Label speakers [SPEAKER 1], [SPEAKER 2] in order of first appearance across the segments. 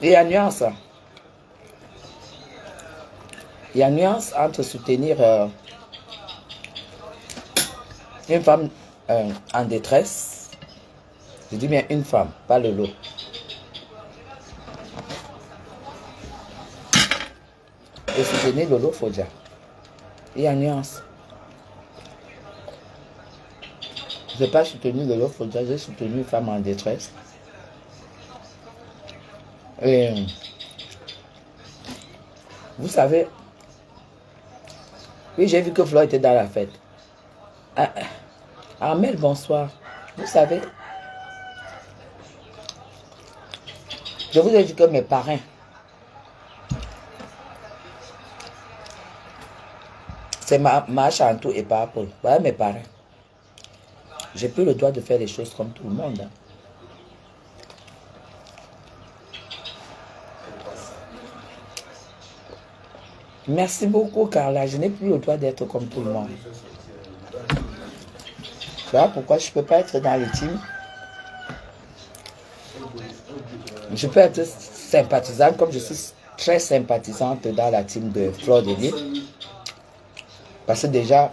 [SPEAKER 1] Et il y a nuance. Il y a nuance entre soutenir une femme en détresse. Je dis bien une femme, pas le lot. Et soutenir Lolo Fodja. Il y a nuance. Je n'ai pas soutenu Lolo Fodja, j'ai soutenu une femme en détresse. Et vous savez, oui, j'ai vu que Flo était dans la fête. Armel, bonsoir. Vous savez, je vous ai dit que mes parrains, c'est ma Chantou et pas Paul. Voilà mes parrains. J'ai plus le droit de faire les choses comme tout le monde. Hein. Merci beaucoup, Carla. Je n'ai plus le droit d'être comme tout le monde. Voilà pourquoi je ne peux pas être dans les teams. Je peux être sympathisante comme je suis très sympathisante dans la team de Fleur de Lys. Parce que déjà,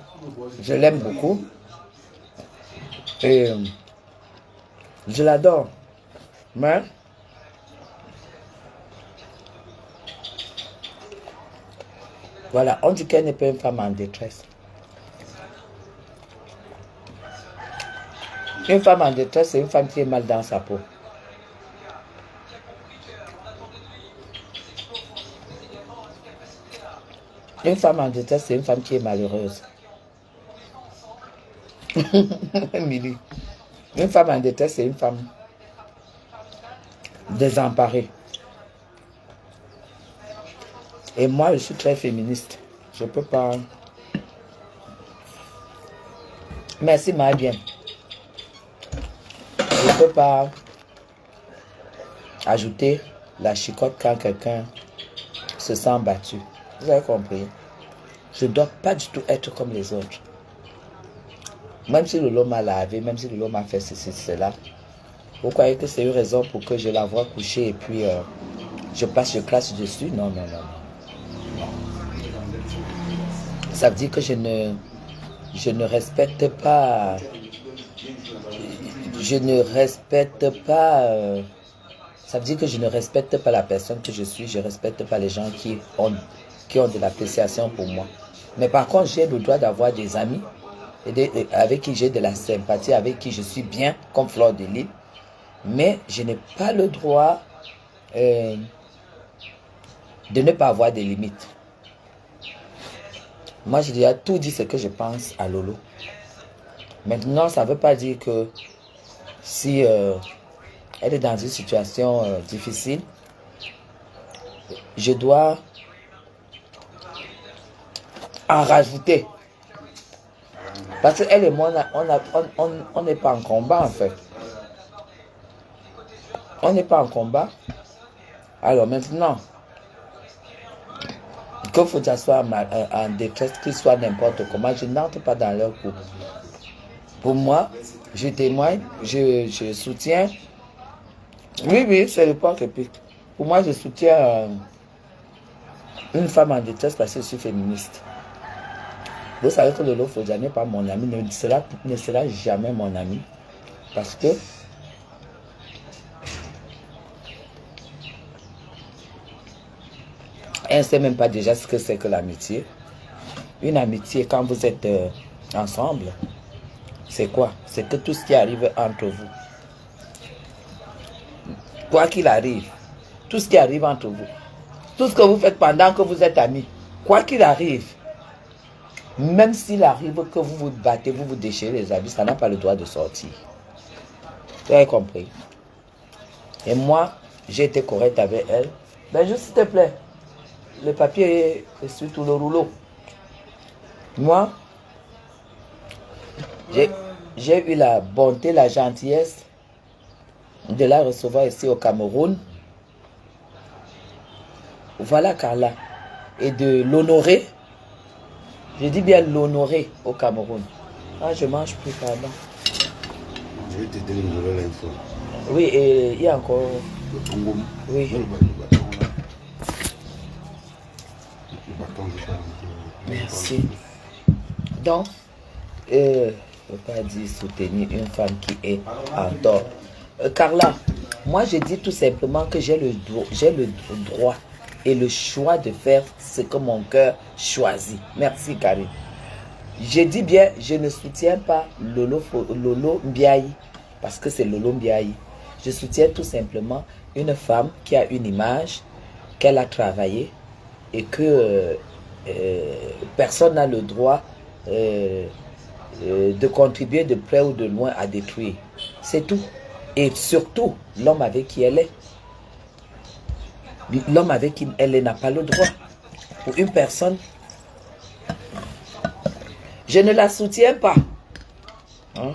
[SPEAKER 1] je l'aime beaucoup. Et je l'adore. Mais voilà, on dit qu'elle n'est pas une femme en détresse. Une femme en détresse, c'est une femme qui est mal dans sa peau. Une femme en détresse, c'est une femme qui est malheureuse. Milly. Une femme en détresse, c'est une femme désemparée. Et moi, je suis très féministe. Je ne peux pas... Merci, Marie-Bien. Je ne peux pas ajouter la chicotte quand quelqu'un se sent battu. Vous avez compris? Je ne dois pas du tout être comme les autres. Même si Lolo m'a lavé, même si Lolo m'a fait ceci, cela. Vous croyez que c'est une raison pour que je la vois coucher et puis je classe dessus? Non, non, non, non. Ça veut dire que je ne respecte pas... Je ne respecte pas... ça veut dire que je ne respecte pas la personne que je suis. Je ne respecte pas les gens qui ont de l'appréciation pour moi. Mais par contre, j'ai le droit d'avoir des amis avec qui j'ai de la sympathie, avec qui je suis bien, comme Fleur de Lys. Mais je n'ai pas le droit de ne pas avoir des limites. Moi, je dirais tout dit ce que je pense à Lolo. Maintenant, ça ne veut pas dire que si elle est dans une situation difficile, je dois en rajouter. Parce qu'elle et moi, on n'est pas en combat en fait. On n'est pas en combat. Alors maintenant, que Fodja soit en détresse, qu'il soit n'importe comment, je n'entre pas dans leur couple. Pour moi, je témoigne, je soutiens. Oui, oui, c'est le porte-épique. Pour moi, je soutiens une femme en détresse parce que je suis féministe. Vous savez que Lolo Fodja n'est pas mon ami, ne sera jamais mon ami. Parce que elle ne sait même pas déjà ce que c'est que l'amitié. Une amitié, quand vous êtes ensemble, c'est quoi? C'est que tout ce qui arrive entre vous, quoi qu'il arrive, tout ce qui arrive entre vous, tout ce que vous faites pendant que vous êtes amis, quoi qu'il arrive, même s'il arrive que vous vous battez, vous vous déchirez les habits, ça n'a pas le droit de sortir. Vous avez compris? Et moi, j'ai été correct avec elle. Ben juste s'il te plaît, le papier est sur tout le rouleau. Moi, j'ai eu la bonté, la gentillesse de la recevoir ici au Cameroun. Voilà Carla. Et de l'honorer. Je dis bien l'honorer au Cameroun. Ah, je mange plus, pardon.
[SPEAKER 2] Je vais te donner une nouvelle info.
[SPEAKER 1] Oui, et il y a encore Oui. Merci. Donc, je ne peux pas dire soutenir une femme qui est en tort. Carla, moi je dis tout simplement que j'ai le droit et le choix de faire ce que mon cœur choisit. Merci Karine. Je dis bien, je ne soutiens pas Lolo Mbiaye parce que c'est Lolo Mbiaye. Je soutiens tout simplement une femme qui a une image, qu'elle a travaillé et que personne n'a le droit de contribuer de près ou de loin à détruire. C'est tout. Et surtout, l'homme avec qui elle est. L'homme avec qui elle est n'a pas le droit. Pour une personne, je ne la soutiens pas. Hein?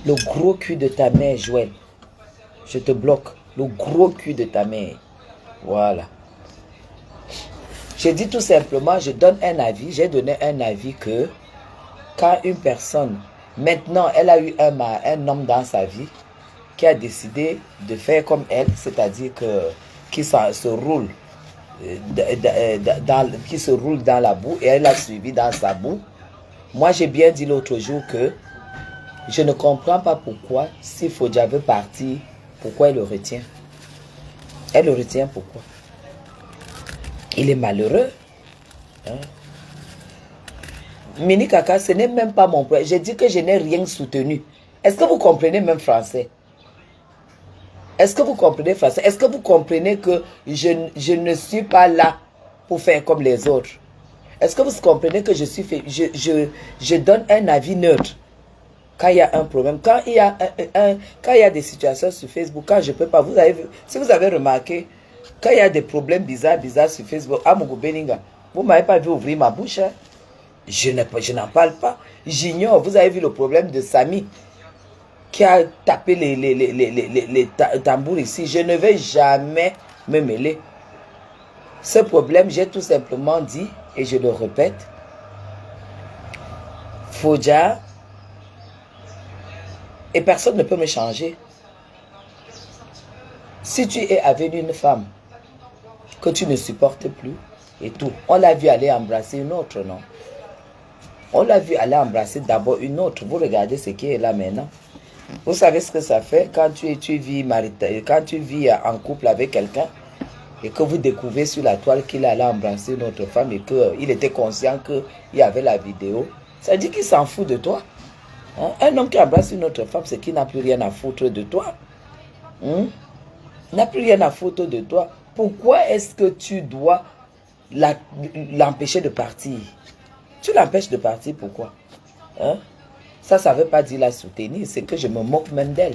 [SPEAKER 1] Le gros cul de ta mère, Joël. Je te bloque. Le gros cul de ta mère. Voilà. Je dis tout simplement, je donne un avis. J'ai donné un avis que quand une personne, maintenant, elle a eu un homme dans sa vie qui a décidé de faire comme elle, c'est-à-dire que qui se roule qui se roule dans la boue et elle a suivi dans sa boue. Moi, j'ai bien dit l'autre jour que je ne comprends pas pourquoi, si Fodia veut partir, pourquoi elle le retient. Elle le retient pourquoi? Il est malheureux. Hein? Mini Kaka, ce n'est même pas mon problème. J'ai dit que je n'ai rien soutenu. Est-ce que vous comprenez même français? Est-ce que vous comprenez français? Est-ce que vous comprenez que je ne suis pas là pour faire comme les autres? Est-ce que vous comprenez que je donne un avis neutre quand il y a un problème? Quand il y a des situations sur Facebook, quand je ne peux pas, si vous avez remarqué, quand il y a des problèmes bizarres sur Facebook, Amougou Beninga, vous ne m'avez pas vu ouvrir ma bouche. Hein? Je n'en parle pas. J'ignore. Vous avez vu le problème de Samy qui a tapé les tambours ici. Je ne vais jamais me mêler. Ce problème, j'ai tout simplement dit, et je le répète, Fodia, et personne ne peut me changer. Si tu es avec une femme que tu ne supportes plus, et tout, on l'a vu aller embrasser une autre, non? On l'a vu aller embrasser d'abord une autre. Vous regardez ce qui est là maintenant. Vous savez ce que ça fait quand tu vis en couple avec quelqu'un et que vous découvrez sur la toile qu'il allait embrasser une autre femme et qu'il était conscient qu'il y avait la vidéo. Ça dit qu'il s'en fout de toi. Hein? Un homme qui embrasse une autre femme, c'est qu'il n'a plus rien à foutre de toi. Il n'a plus rien à foutre de toi. Pourquoi est-ce que tu dois l'empêcher de partir? Tu l'empêches de partir, pourquoi? Hein? Ça ne veut pas dire la soutenir, c'est que je me moque même d'elle.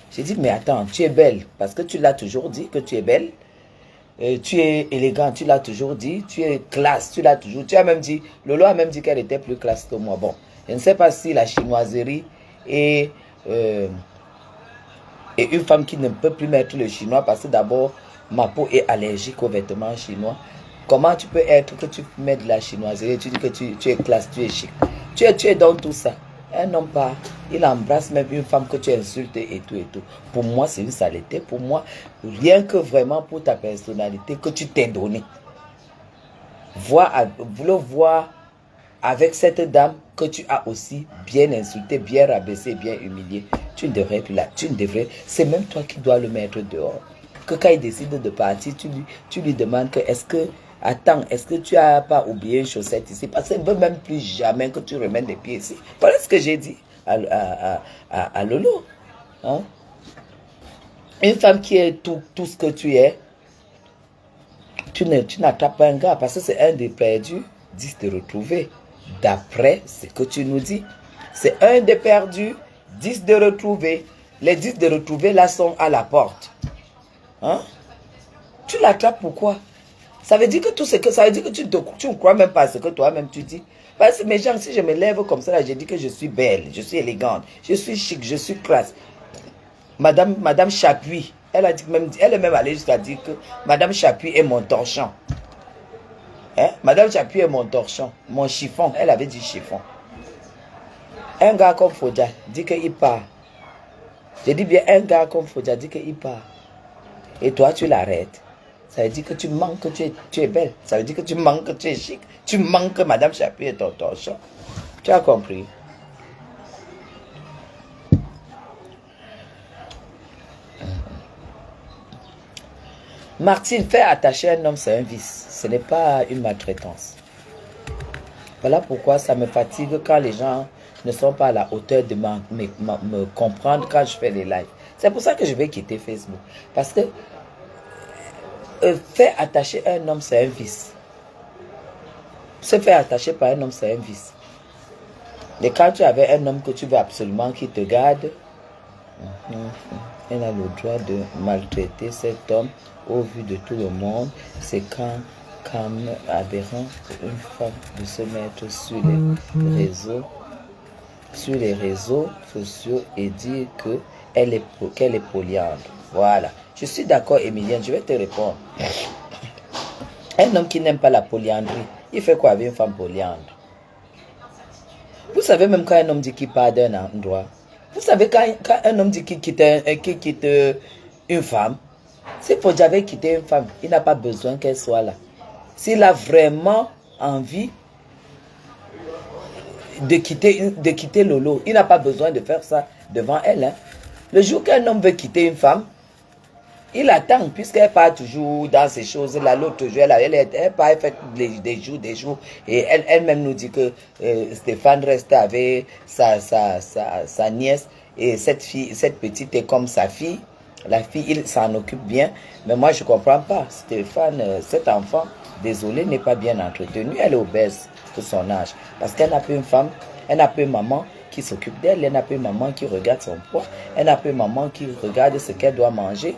[SPEAKER 1] J'ai dit, mais attends, tu es belle, parce que tu l'as toujours dit que tu es belle. Tu es élégant, tu l'as toujours dit. Tu es classe, tu l'as toujours dit. Tu as même dit, Lolo a même dit qu'elle était plus classe que moi. Bon, je ne sais pas si la chinoiserie et une femme qui ne peut plus mettre le chinois, parce que d'abord, ma peau est allergique aux vêtements chinois. Comment tu peux être que tu mets de la chinoiserie et tu dis que tu es classe, tu es chic. Tu es dans tout ça. Un homme pas, il embrasse même une femme que tu insultes et tout et tout. Pour moi, c'est une saleté. Pour moi, rien que vraiment pour ta personnalité que tu t'es donné. Le voir avec cette dame que tu as aussi bien insulté, bien rabaissé, bien humilié. Tu ne devrais plus là. Tu ne devrais. C'est même toi qui dois le mettre dehors. Que quand il décide de partir, tu lui demandes que attends, est-ce que tu n'as pas oublié une chaussette ici? Parce qu'il ne veut même plus jamais que tu remènes les pieds ici. Voilà ce que j'ai dit à Lolo. Hein? Une femme qui est tout ce que tu es, tu n'attrapes pas un gars parce que c'est un des perdus, 10 de retrouver. D'après ce que tu nous dis, c'est un des perdus, 10 de retrouver. Les 10 de retrouver là sont à la porte. Hein? Tu l'attrapes pourquoi? Ça veut dire que tout ce que ça veut dire que tu ne crois même pas ce que toi-même tu dis. Parce que mes gens, si je me lève comme ça, là, je dis que je suis belle, je suis élégante, je suis chic, je suis classe. Madame Chapuis, elle est même allée jusqu'à dire que Madame Chapuis est mon torchon. Hein? Madame Chapuis est mon torchon, mon chiffon. Elle avait dit chiffon. Un gars comme Fodia dit qu'il part. J'ai dit bien, un gars comme Fodja dit qu'il part. Et toi, tu l'arrêtes. Ça veut dire que tu manques que tu es belle. Ça veut dire que tu manques que tu es chic. Tu manques que Madame Chapuis est ton torchon. Tu as compris? Martine, faire attacher un homme, c'est un vice. Ce n'est pas une maltraitance. Voilà pourquoi ça me fatigue quand les gens ne sont pas à la hauteur de me comprendre quand je fais les lives. C'est pour ça que je vais quitter Facebook. Parce que faire attacher un homme, c'est un vice. Se faire attacher par un homme, c'est un vice. Et quand tu avais un homme que tu veux absolument qu'il te garde, elle a le droit de maltraiter cet homme au vu de tout le monde. C'est quand aberrant une femme de se mettre sur les réseaux sociaux et dire qu'elle est polyandre. Voilà. Je suis d'accord, Emilienne, je vais te répondre. Un homme qui n'aime pas la polyandrie, il fait quoi avec une femme polyandre? Vous savez même quand un homme dit qu'il part d'un endroit, vous savez quand un homme dit qu'il quitte une femme, si Fodja avait quitté une femme, il n'a pas besoin qu'elle soit là. S'il a vraiment envie de quitter Lolo, il n'a pas besoin de faire ça devant elle. Hein. Le jour qu'un homme veut quitter une femme, il attend, puisqu'elle part toujours dans ces choses-là. L'autre jour, elle part, elle fait des jours. Et elle-même nous dit que Stéphane reste avec sa nièce. Et cette petite est comme sa fille. La fille, il s'en occupe bien. Mais moi, je ne comprends pas. Stéphane, cet enfant, désolé, n'est pas bien entretenu. Elle est obèse pour son âge. Parce qu'elle n'a pas une femme, elle n'a pas une maman qui s'occupe d'elle. Elle n'a pas une maman qui regarde son poids. Elle n'a pas une maman qui regarde ce qu'elle doit manger.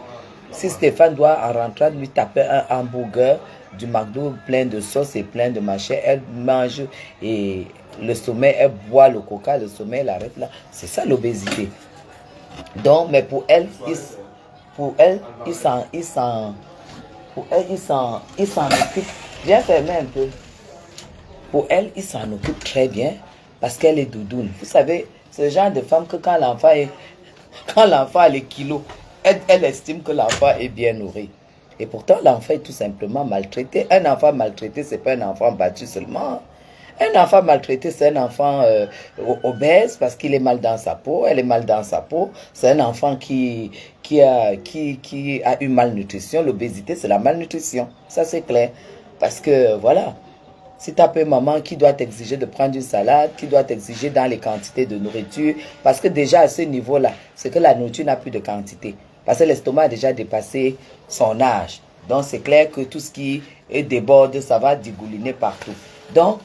[SPEAKER 1] Si Stéphane doit en rentrant lui taper un hamburger du McDo plein de sauce et plein de machin, elle mange et le sommeil, elle boit le coca, le sommeil, elle arrête là. C'est ça l'obésité. Donc, mais pour elle, il s'en occupe. Viens fermer un peu. Pour elle, il s'en occupe très bien parce qu'elle est doudoune. Vous savez, c'est le genre de femme que quand l'enfant a les kilos, elle estime que l'enfant est bien nourri. Et pourtant, l'enfant est tout simplement maltraité. Un enfant maltraité, ce n'est pas un enfant battu seulement. Un enfant maltraité, c'est un enfant obèse parce qu'il est mal dans sa peau, elle est mal dans sa peau. C'est un enfant qui a une malnutrition. L'obésité, c'est la malnutrition. Ça, c'est clair. Parce que, voilà, si tu as une maman qui doit t'exiger de prendre une salade, qui doit t'exiger dans les quantités de nourriture, parce que déjà à ce niveau-là, c'est que la nourriture n'a plus de quantité. Parce que l'estomac a déjà dépassé son âge. Donc, c'est clair que tout ce qui est déborde, ça va dégouliner partout. Donc,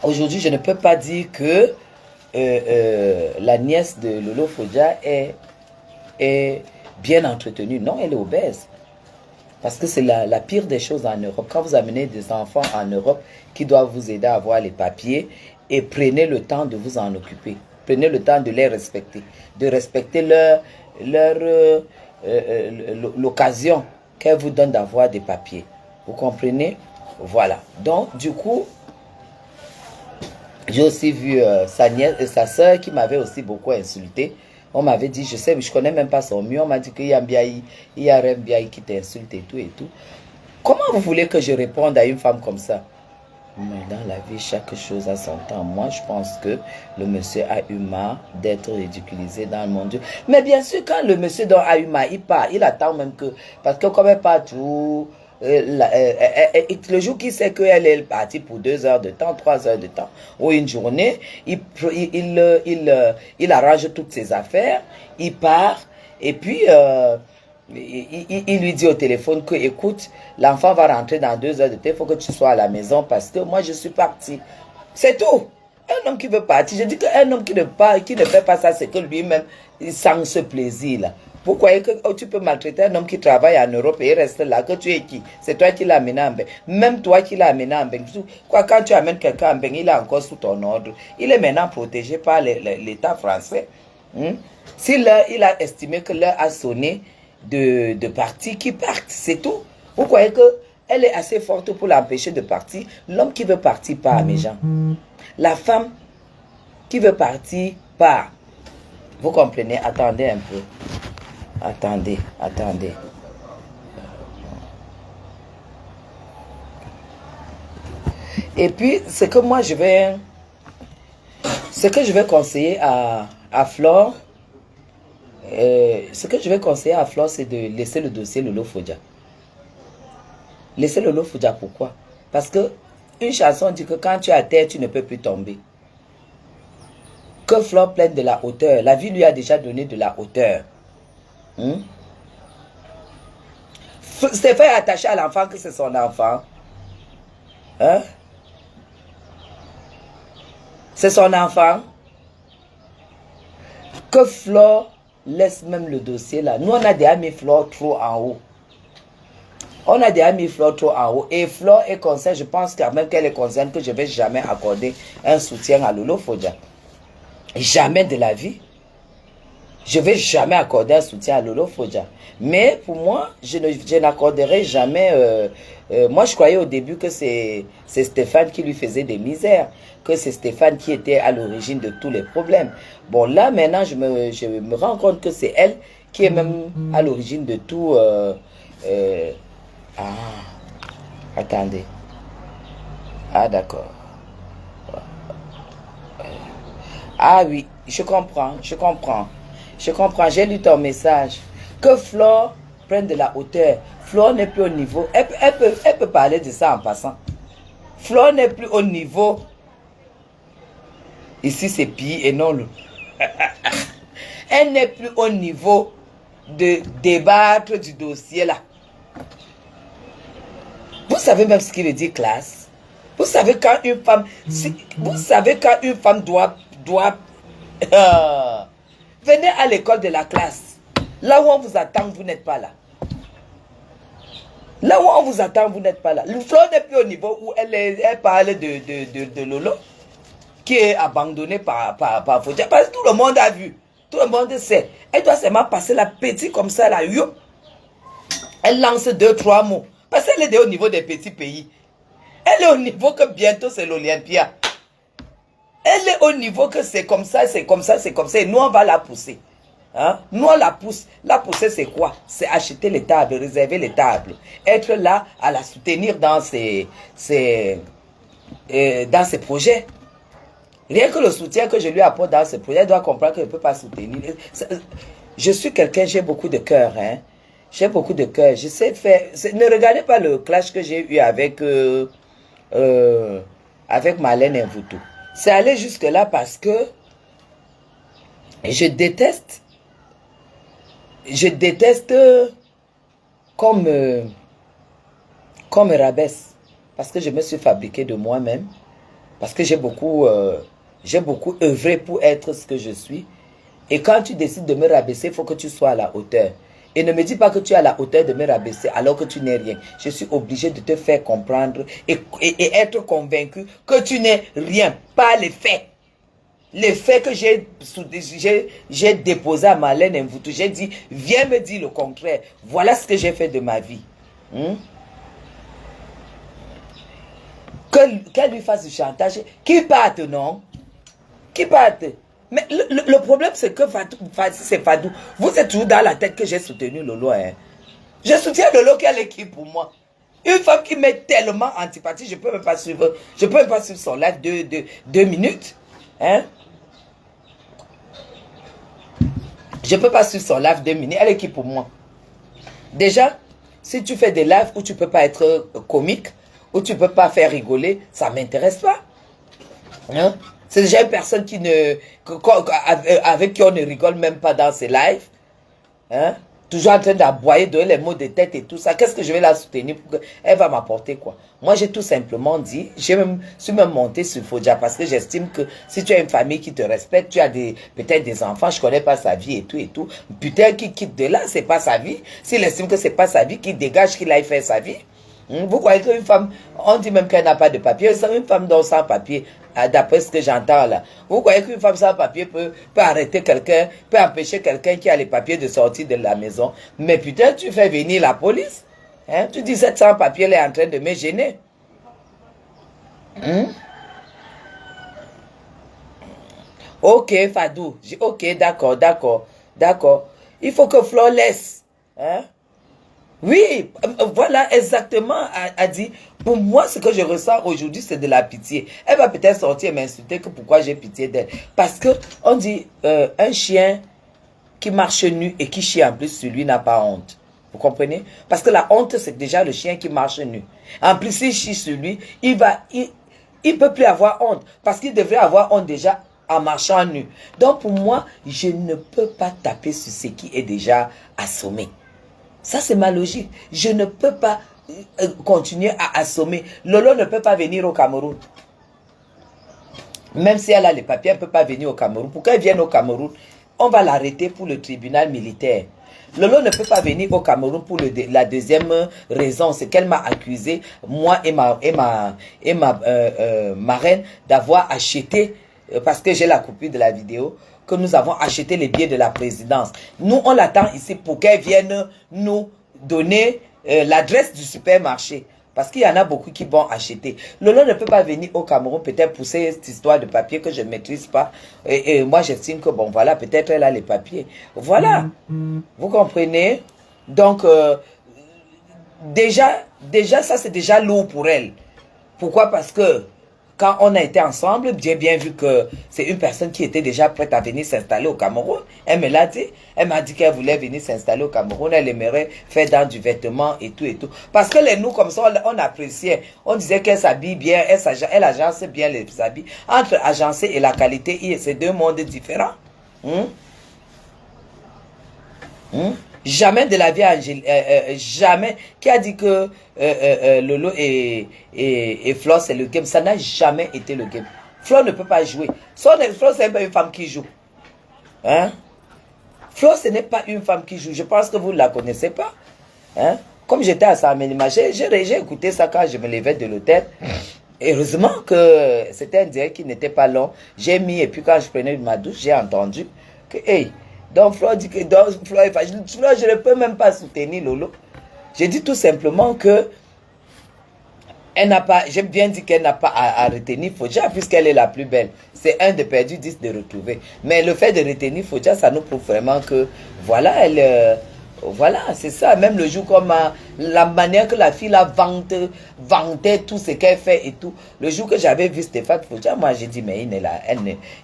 [SPEAKER 1] aujourd'hui, je ne peux pas dire que la nièce de Lolo Fodja est bien entretenue. Non, elle est obèse. Parce que c'est la pire des choses en Europe. Quand vous amenez des enfants en Europe qui doivent vous aider à avoir les papiers, et prenez le temps de vous en occuper. Prenez le temps de les respecter. De respecter l'occasion qu'elle vous donne d'avoir des papiers. Vous comprenez? Voilà. Donc, du coup, j'ai aussi vu sa nièce et sa soeur qui m'avait aussi beaucoup insulté. On m'avait dit, je sais, je connais même pas son mieux. On m'a dit qu'il y a un Biaï qui t'insulte et tout et tout. Comment vous voulez que je réponde à une femme comme ça? Mais dans la vie, chaque chose a son temps. Moi, je pense que le monsieur a eu marre d'être ridiculisé dans le monde. Mais bien sûr, quand le monsieur a eu marre, il part. Il attend même que... Parce que comme elle part tout... le jour qu'il sait qu'elle est partie pour 2 heures de temps, 3 heures de temps, ou une journée, il arrange toutes ses affaires, il part, et puis il lui dit au téléphone que, écoute, l'enfant va rentrer dans 2 heures de temps, il faut que tu sois à la maison parce que moi je suis parti. C'est tout. Un homme qui veut partir, je dis qu'un homme qui ne fait pas ça, c'est que lui-même, il sent ce plaisir-là. Vous croyez que tu peux maltraiter un homme qui travaille en Europe et il reste là, que tu es qui? C'est toi qui l'as amené en bain. Même toi qui l'as amené en bain. Quand tu amènes quelqu'un en bain, il est encore sous ton ordre. Il est maintenant protégé par l'État français. S'il il a estimé que l'heure a sonné de partir, qu'il parte, c'est tout. Vous croyez qu'elle est assez forte pour l'empêcher de partir? L'homme qui veut partir part, mes gens. La femme qui veut partir part. Vous comprenez? Attendez un peu. Attendez, attendez. Et puis, ce que moi je vais... Ce que je vais conseiller à Flore, c'est de laisser le dossier Lolo Fodja. Laisser Lolo Fodja, pourquoi? Parce que une chanson dit que quand tu es à terre, tu ne peux plus tomber. Que Flore prenne de la hauteur. La vie lui a déjà donné de la hauteur. C'est fait attacher à l'enfant que c'est son enfant. Hein? C'est son enfant. Que Flore laisse même le dossier là. Nous, on a déjà mis Flore trop en haut. On a déjà mis Flore trop en haut. Et Flore est concernée, je pense quand même qu'elle est concernée que je ne vais jamais accorder un soutien à Lolo Fodja. Jamais de la vie. Je ne vais jamais accorder un soutien à Lolo Fodja. Mais pour moi, je n'accorderai jamais... moi, je croyais au début que c'est Stéphane qui lui faisait des misères. Que c'est Stéphane qui était à l'origine de tous les problèmes. Bon, là, maintenant, je me rends compte que c'est elle qui est même à l'origine de tout... attendez. Ah, d'accord. Ah oui, je comprends. J'ai lu ton message. Que Flore prenne de la hauteur. Flore n'est plus au niveau. Elle peut parler de ça en passant. Flore n'est plus au niveau. Ici, c'est Pi et non le. Elle n'est plus au niveau de débattre du dossier là. Vous savez même ce qu'il veut dire classe. Vous savez quand une femme... vous savez quand une femme doit venez à l'école de la classe. Là où on vous attend, vous n'êtes pas là. Là où on vous attend, vous n'êtes pas là. Le Flore n'est plus au niveau où elle parle de Lolo, qui est abandonné par Fodja. Parce que tout le monde a vu. Tout le monde sait. Elle doit seulement passer la petite comme ça, là. Yo. Elle lance 2-3 mots. Parce qu'elle est au niveau des petits pays. Elle est au niveau que bientôt c'est l'Olympia. Elle est au niveau que c'est comme ça, c'est comme ça, c'est comme ça. Et nous, on va la pousser. Hein? Nous, on la pousse. La pousser, c'est quoi? C'est acheter les tables, réserver les tables. Être là à la soutenir dans ses projets. Rien que le soutien que je lui apporte dans ce projet, elle doit comprendre que je ne peux pas soutenir. Je suis quelqu'un, j'ai beaucoup de cœur. Hein? J'ai beaucoup de cœur. Je sais faire... Ne regardez pas le clash que j'ai eu avec Marlène Mvutu. C'est allé jusque-là parce que je déteste qu'on me rabaisse. Parce que je me suis fabriqué de moi-même. Parce que j'ai beaucoup œuvré pour être ce que je suis. Et quand tu décides de me rabaisser, il faut que tu sois à la hauteur. Et ne me dis pas que tu es à la hauteur de me rabaisser alors que tu n'es rien. Je suis obligé de te faire comprendre et être convaincu que tu n'es rien. Pas les faits. Les faits que j'ai déposé à Marlène Mvutu, j'ai dit, viens me dire le contraire. Voilà ce que j'ai fait de ma vie. Qu'elle lui fasse du chantage. Qui parte, non? Qui parte? Mais le problème, c'est que c'est Fadou. Vous êtes toujours dans la tête que j'ai soutenu Lolo. Hein? Je soutiens Lolo, quelle équipe pour moi? Une femme qui m'est tellement antipathie, je ne peux même pas suivre. Je peux même pas suivre son live de 2 minutes. Hein? Je ne peux pas suivre son live 2 minutes. Elle est qui pour moi? Déjà, si tu fais des lives où tu ne peux pas être comique, où tu ne peux pas faire rigoler, ça ne m'intéresse pas. Hein? C'est déjà une personne avec qui on ne rigole même pas dans ses lives. Hein? Toujours en train d'aboyer, donner les mots de tête et tout ça. Qu'est-ce que je vais la soutenir pour elle va m'apporter quoi? Moi, j'ai tout simplement dit, je suis même monté sur Fodja parce que j'estime que si tu as une famille qui te respecte, tu as peut-être des enfants, je ne connais pas sa vie et tout. Putain, qui quitte de là, c'est pas sa vie. S'il estime que c'est pas sa vie, qu'il dégage, qu'il aille faire sa vie. Vous croyez qu'une femme, on dit même qu'elle n'a pas de papier, une femme donc sans papier, d'après ce que j'entends là, vous croyez qu'une femme sans papier peut arrêter quelqu'un, peut empêcher quelqu'un qui a les papiers de sortir de la maison? Mais putain, tu fais venir la police, hein? Tu dis cette sans papier, elle est en train de me gêner. Ok, Fadou. Ok, d'accord, d'accord, d'accord. Il faut que Flore laisse. Hein? Oui, voilà exactement, a dit. Pour moi, ce que je ressens aujourd'hui, c'est de la pitié. Elle va peut-être sortir et m'insulter que pourquoi j'ai pitié d'elle. Parce que on dit, un chien qui marche nu et qui chie en plus sur lui n'a pas honte. Vous comprenez? Parce que la honte, c'est déjà le chien qui marche nu. En plus, s'il chie sur lui, il peut plus avoir honte. Parce qu'il devrait avoir honte déjà en marchant nu. Donc, pour moi, je ne peux pas taper sur ce qui est déjà assommé. Ça, c'est ma logique. Je ne peux pas continuer à assommer. Lolo ne peut pas venir au Cameroun. Même si elle a les papiers, elle ne peut pas venir au Cameroun. Pour qu'elle vienne au Cameroun, on va l'arrêter pour le tribunal militaire. Lolo ne peut pas venir au Cameroun pour la deuxième raison. C'est qu'elle m'a accusé, moi et ma marraine, d'avoir acheté, parce que j'ai la copie de la vidéo, que nous avons acheté les billets de la présidence. Nous, on l'attend ici pour qu'elle vienne nous donner l'adresse du supermarché. Parce qu'il y en a beaucoup qui vont acheter. Lolo ne peut pas venir au Cameroun peut-être pour cette histoire de papier que je ne maîtrise pas. Et moi, j'estime que, bon, voilà, peut-être elle a les papiers. Voilà. Vous comprenez? Donc, déjà, ça, c'est déjà lourd pour elle. Pourquoi? Parce que quand on a été ensemble, j'ai bien vu que c'est une personne qui était déjà prête à venir s'installer au Cameroun. Elle me l'a dit. Elle m'a dit qu'elle voulait venir s'installer au Cameroun. Elle aimerait faire dans du vêtement et tout et tout. Parce que nous, comme ça, on appréciait. On disait qu'elle s'habille bien, elle agence bien les habits. Entre agencer et la qualité, c'est deux mondes différents. Jamais de la vie, jamais. Qui a dit que Lolo et Flore, c'est le game? Ça n'a jamais été le game. Flore ne peut pas jouer. Flore, c'est pas une femme qui joue. Hein? Flore, ce n'est pas une femme qui joue. Je pense que vous ne la connaissez pas. Hein? Comme j'étais à Saint-Ménima, j'ai écouté ça quand je me levais de l'hôtel. Heureusement que c'était un direct qui n'était pas long. J'ai mis, et puis quand je prenais ma douche, j'ai entendu que, hey, donc Flore dit que Flore, je ne peux même pas soutenir Lolo. J'ai dit tout simplement que elle n'a pas, j'ai bien dit qu'elle n'a pas à retenir Fodja puisqu'elle est la plus belle. C'est un de perdu, 10 de retrouver. Mais le fait de retenir Fodja, ça nous prouve vraiment que, voilà, voilà, c'est ça. Même le jour comme la manière que la fille la vantait tout ce qu'elle fait et tout. Le jour que j'avais vu Stéphane Fodja, moi j'ai dit, mais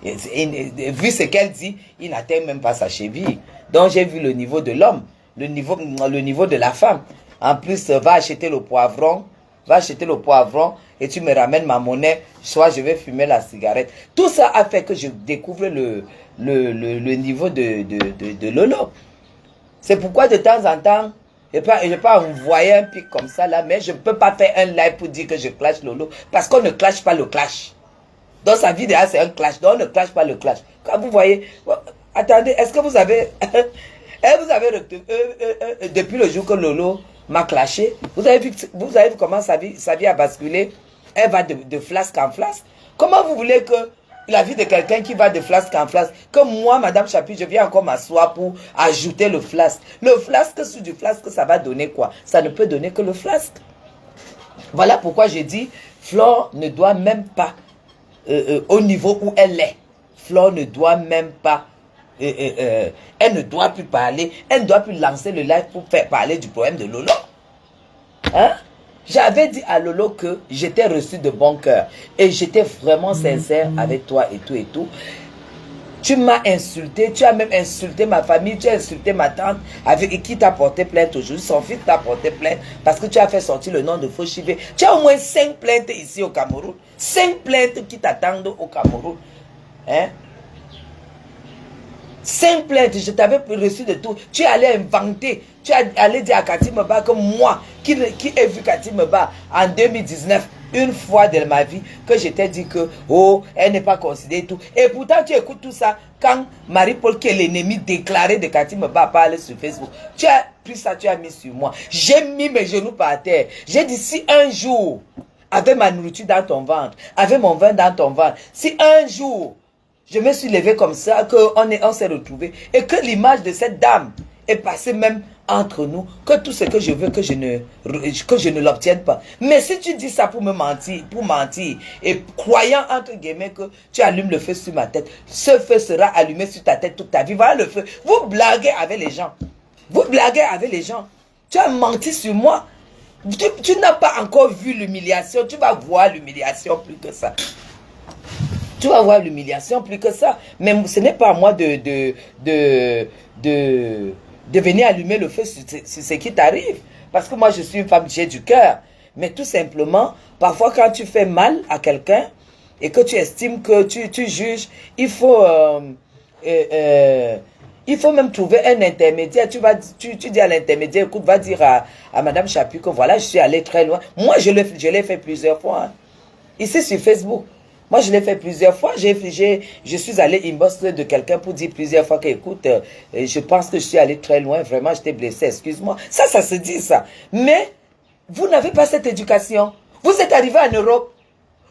[SPEAKER 1] vu ce qu'elle dit, il n'atteint même pas sa cheville. Donc j'ai vu le niveau de l'homme, le niveau de la femme. En plus, va acheter le poivron. Va acheter le poivron et tu me ramènes ma monnaie, soit je vais fumer la cigarette. Tout ça a fait que je découvre le niveau de Lolo. C'est pourquoi de temps en temps, je ne peux pas envoyer un pic comme ça là, mais je ne peux pas faire un live pour dire que je clash Lolo, parce qu'on ne clash pas le clash. Dans sa vidéo, c'est un clash, donc on ne clash pas le clash. Quand vous voyez, attendez, est-ce que vous avez, depuis le jour que Lolo m'a clashé, vous avez vu comment sa vie a basculé? Elle va de flasque en flasque. Comment vous voulez que la vie de quelqu'un qui va de flasque en flasque, que moi, Madame Chapuis, je viens encore m'asseoir pour ajouter le flasque. Le flasque sur du flasque, ça va donner quoi? Ça ne peut donner que le flasque. Voilà pourquoi j'ai dit, Flore ne doit même pas, au niveau où elle est, Flore ne doit même pas, elle ne doit plus parler, elle ne doit plus lancer le live pour faire parler du problème de Lolo. Hein? J'avais dit à Lolo que j'étais reçu de bon cœur et j'étais vraiment sincère avec toi et tout et tout. Tu m'as insulté, tu as même insulté ma famille, tu as insulté ma tante avec qui t'a porté plainte aujourd'hui. Son fils t'a porté plainte parce que tu as fait sortir le nom de Fauchivé. Tu as au moins 5 plaintes ici au Cameroun. 5 plaintes qui t'attendent au Cameroun. Hein? 5 plaintes, je t'avais reçu de tout. Tu allais inventer. Tu allais dire à Cathy Meba que moi, qui ai vu Cathy Meba en 2019, une fois de ma vie, que je t'ai dit que, oh, elle n'est pas considérée et tout. Et pourtant, tu écoutes tout ça quand Marie-Paul, qui est l'ennemi déclaré de Cathy Meba, parle sur Facebook. Tu as pris ça, tu as mis sur moi. J'ai mis mes genoux par terre. J'ai dit, si un jour, avec ma nourriture dans ton ventre, avec mon vin dans ton ventre, si un jour, je me suis levé comme ça, qu'on s'est retrouvé. Et que l'image de cette dame et passer même entre nous, que tout ce que je veux, que je ne l'obtienne pas. Mais si tu dis ça pour me mentir, et croyant entre guillemets que tu allumes le feu sur ma tête, ce feu sera allumé sur ta tête toute ta vie. Voilà le feu. Vous blaguez avec les gens. Vous blaguez avec les gens. Tu as menti sur moi. Tu n'as pas encore vu l'humiliation. Tu vas voir l'humiliation plus que ça. Tu vas voir l'humiliation plus que ça. Mais ce n'est pas à moi de venir allumer le feu sur ce qui t'arrive. Parce que moi, je suis une femme, j'ai du cœur. Mais tout simplement, parfois quand tu fais mal à quelqu'un et que tu estimes que tu juges, il faut même trouver un intermédiaire. Tu dis à l'intermédiaire, écoute, va dire à Madame Chapuis que voilà, je suis allé très loin. Moi, je l'ai fait plusieurs fois. Hein. Ici sur Facebook. Moi, je l'ai fait plusieurs fois. Je suis allé inbox de quelqu'un pour dire plusieurs fois que, écoute, je pense que je suis allé très loin. Vraiment, je t'ai blessé. Excuse-moi. Ça se dit, ça. Mais, vous n'avez pas cette éducation. Vous êtes arrivé en Europe.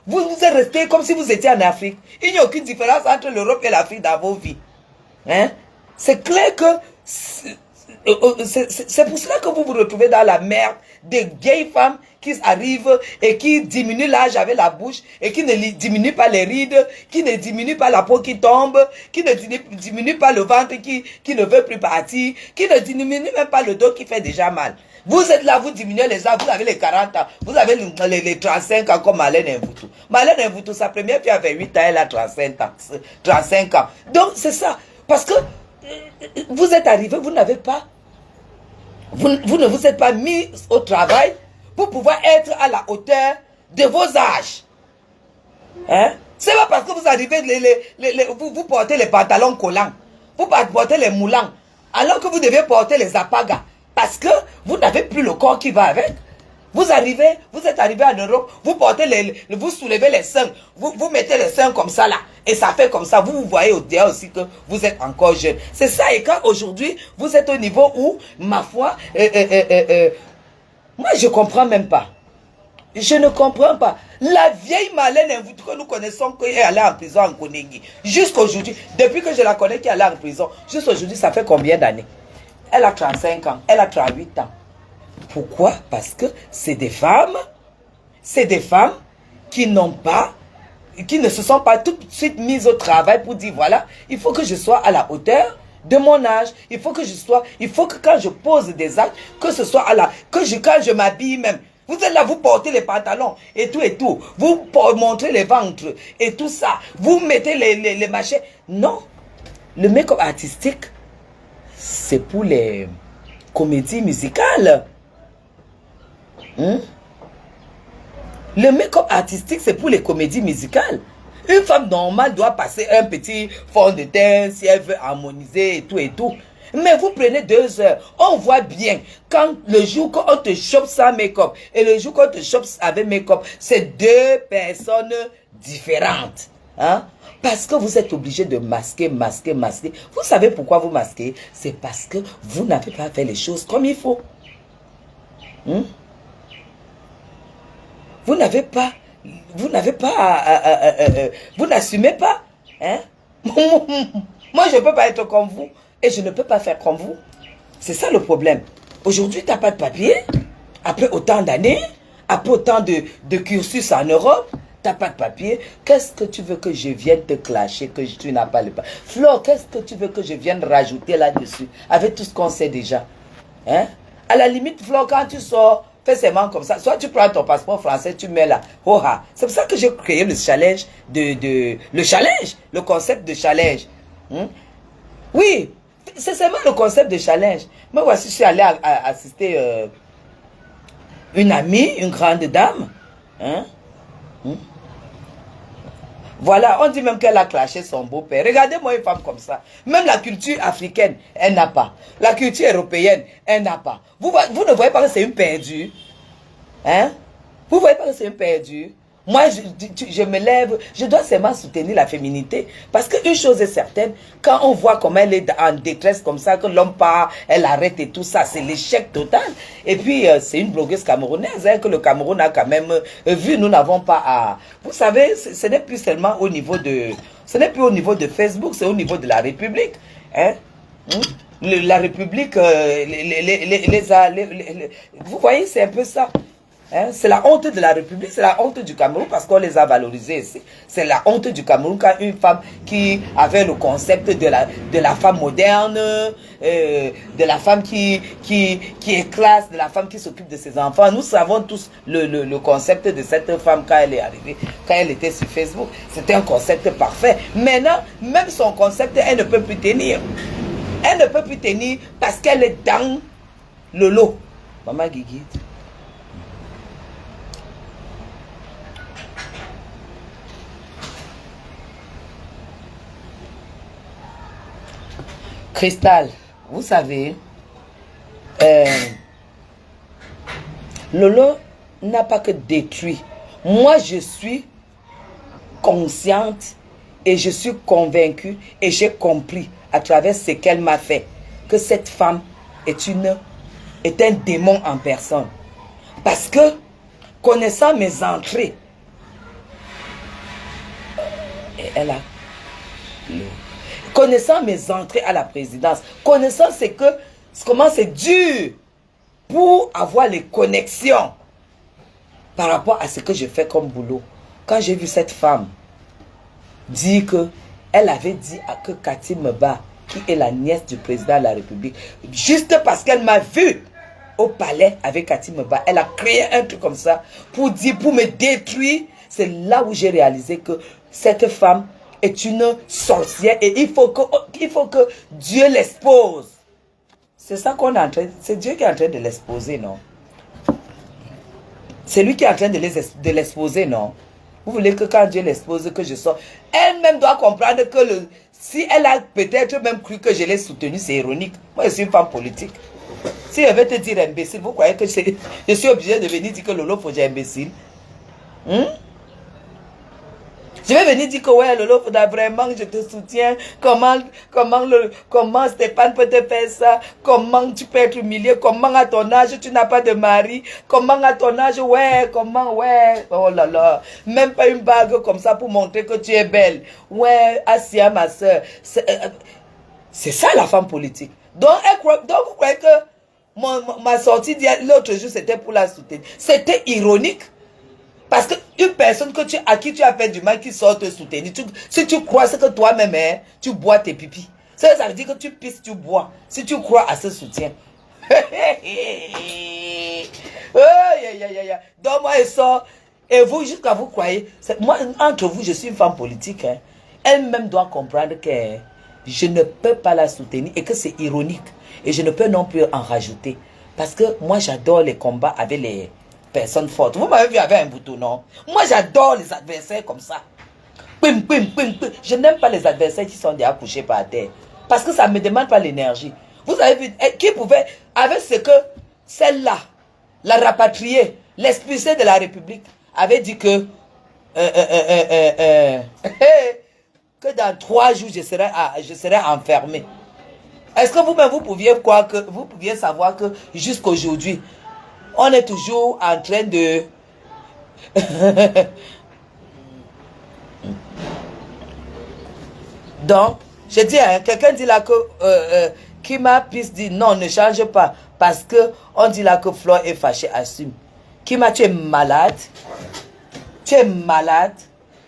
[SPEAKER 1] Vous êtes resté comme si vous étiez en Afrique. Il n'y a aucune différence entre l'Europe et l'Afrique dans vos vies. Hein? C'est clair que c'est pour cela que vous vous retrouvez dans la merde des vieilles femmes qui arrivent et qui diminuent l'âge avec la bouche et qui ne diminuent pas les rides, qui ne diminuent pas la peau qui tombe, qui ne diminuent pas le ventre qui ne veut plus partir, qui ne diminuent même pas le dos qui fait déjà mal. Vous êtes là, vous diminuez les âges, vous avez les 40 ans, vous avez les 35 ans comme Marlène Mvuto. Marlène Mvuto, sa première fille avait 8 ans, elle a 35 ans. Donc c'est ça, parce que vous êtes arrivé, vous n'avez pas, vous ne vous êtes pas mis au travail pour pouvoir être à la hauteur de vos âges. Hein? C'est pas parce que vous arrivez, vous portez les pantalons collants, vous portez les moulants, alors que vous devez porter les apagas, parce que vous n'avez plus le corps qui va avec. Vous êtes arrivé en Europe, vous portez vous soulevez les seins, vous mettez les seins comme ça là, et ça fait comme ça, vous voyez au dehors aussi que vous êtes encore jeune. C'est ça, et quand aujourd'hui, vous êtes au niveau où, ma foi, moi je comprends même pas. Je ne comprends pas. La vieille Marlène Mvuto que nous connaissons, qui est allée en prison en Konengi, jusqu'aujourd'hui, depuis que je la connais qui est allée en prison, jusqu'aujourd'hui, ça fait combien d'années? Elle a 35 ans, elle a 38 ans. Pourquoi? Parce que c'est des femmes qui ne se sont pas tout de suite mises au travail pour dire voilà, il faut que je sois à la hauteur de mon âge, il faut que quand je pose des actes, que ce soit quand je m'habille même. Vous êtes là, vous portez les pantalons et tout, vous montrez les ventres et tout ça, vous mettez les machins. Non, le make-up artistique, c'est pour les comédies musicales. Le make-up artistique, c'est pour les comédies musicales. Une femme normale doit passer un petit fond de teint si elle veut harmoniser et tout. Mais vous prenez 2 heures. On voit bien quand le jour qu'on te chope sans make-up et le jour qu'on te chope avec make-up, c'est 2 personnes différentes. Hein? Parce que vous êtes obligé de masquer. Vous savez pourquoi vous masquez? C'est parce que vous n'avez pas fait les choses comme il faut. Vous n'assumez pas. Hein? Moi, je ne peux pas être comme vous et je ne peux pas faire comme vous. C'est ça le problème. Aujourd'hui, tu n'as pas de papier. Après autant d'années, après autant de cursus en Europe, tu n'as pas de papier. Qu'est-ce que tu veux que je vienne te clasher que tu n'as pas le papier? Flore, qu'est-ce que tu veux que je vienne rajouter là-dessus avec tout ce qu'on sait déjà? Hein? À la limite, Flore, quand tu sors, fais seulement comme ça. Soit tu prends ton passeport français, tu mets là. C'est pour ça que j'ai créé le challenge le concept de challenge. Oui, c'est seulement le concept de challenge. Moi, voici, je suis allé assister une amie, une grande dame. Voilà, on dit même qu'elle a clashé son beau-père. Regardez-moi une femme comme ça. Même la culture africaine, elle n'a pas. La culture européenne, elle n'a pas. Vous ne voyez pas que c'est une perdue? Hein? Vous voyez pas que c'est une perdue? Moi, je me lève, je dois seulement soutenir la féminité. Parce qu'une chose est certaine, quand on voit comment elle est en détresse comme ça, que l'homme part, elle arrête et tout ça, c'est l'échec total. Et puis, c'est une blogueuse camerounaise que le Cameroun a quand même vu. Nous n'avons pas à... Vous savez, ce n'est plus seulement au niveau de... Ce n'est plus au niveau de Facebook, c'est au niveau de la République. Hein? la République vous voyez, c'est un peu ça. Hein? C'est la honte de la République, c'est la honte du Cameroun parce qu'on les a valorisés ici. C'est la honte du Cameroun quand une femme qui avait le concept de la femme moderne, de la femme qui est classe, de la femme qui s'occupe de ses enfants. Nous savons tous le concept de cette femme quand elle est arrivée, quand elle était sur Facebook. C'était un concept parfait. Maintenant, même son concept, elle ne peut plus tenir. Elle ne peut plus tenir parce qu'elle est dans le lot. Maman Guigui. Cristal, vous savez, Lolo n'a pas que détruit. Moi, je suis consciente et je suis convaincue et j'ai compris à travers ce qu'elle m'a fait que cette femme est un démon en personne. Parce que, connaissant mes entrées, et elle a... Connaissant mes entrées à la présidence, connaissant comment c'est dur pour avoir les connexions par rapport à ce que je fais comme boulot. Quand j'ai vu cette femme dire qu'elle avait dit que Cathy Meba, qui est la nièce du président de la République, juste parce qu'elle m'a vu au palais avec Cathy Meba, elle a créé un truc comme ça pour me détruire. C'est là où j'ai réalisé que cette femme est une sorcière et il faut que Dieu l'expose. C'est ça qu'on est en train, c'est Dieu qui est en train de l'exposer, non? C'est lui qui est en train de l'exposer, non? Vous voulez que quand Dieu l'expose, que je sors? Elle-même doit comprendre que si elle a peut-être même cru que je l'ai soutenu, c'est ironique. Moi, je suis une femme politique. Si elle veut te dire imbécile, vous croyez que je suis obligé de venir dire que Lolo Fodia est imbécile? Je vais venir dire que ouais, Lolo Fodia, vraiment, je te soutiens. Comment Stéphane peut te faire ça? Comment tu peux être humilié? Comment à ton âge, tu n'as pas de mari? Comment à ton âge, ouais, oh là là. Même pas une bague comme ça pour montrer que tu es belle. Ouais, Asia, ma soeur. C'est ça la femme politique. Donc vous croyez que ma sortie l'autre jour, c'était pour la soutenir. C'était ironique. Parce qu'une personne à qui tu as fait du mal, qui sort te soutenir, si tu crois ce que toi-même, tu bois tes pipis. Ça veut dire que tu pisses, tu bois. Si tu crois à ce soutien. Donc moi, elle sort. Et vous, jusqu'à vous croyez. Moi, entre vous, je suis une femme politique. Hein. Elle-même doit comprendre que je ne peux pas la soutenir et que c'est ironique. Et je ne peux non plus en rajouter. Parce que moi, j'adore les combats avec les personnes fortes. Vous m'avez vu avec un bouton, non? Moi, j'adore les adversaires comme ça. Pim, pim, pim, pim. Je n'aime pas les adversaires qui sont déjà couchés par terre. Parce que ça ne me demande pas l'énergie. Vous avez vu, qui pouvait, avec ce que celle-là, la rapatriée, l'expulsée de la République, avait dit que dans 3 jours, je serai enfermé. Est-ce que vous-même, vous pouviez savoir que jusqu'aujourd'hui, on est toujours en train de... Donc, je dis, hein, quelqu'un dit là que... qui m'a dit non, ne change pas. Parce que on dit là que Flore est fâchée, assume. Kima, tu es malade. Tu es malade.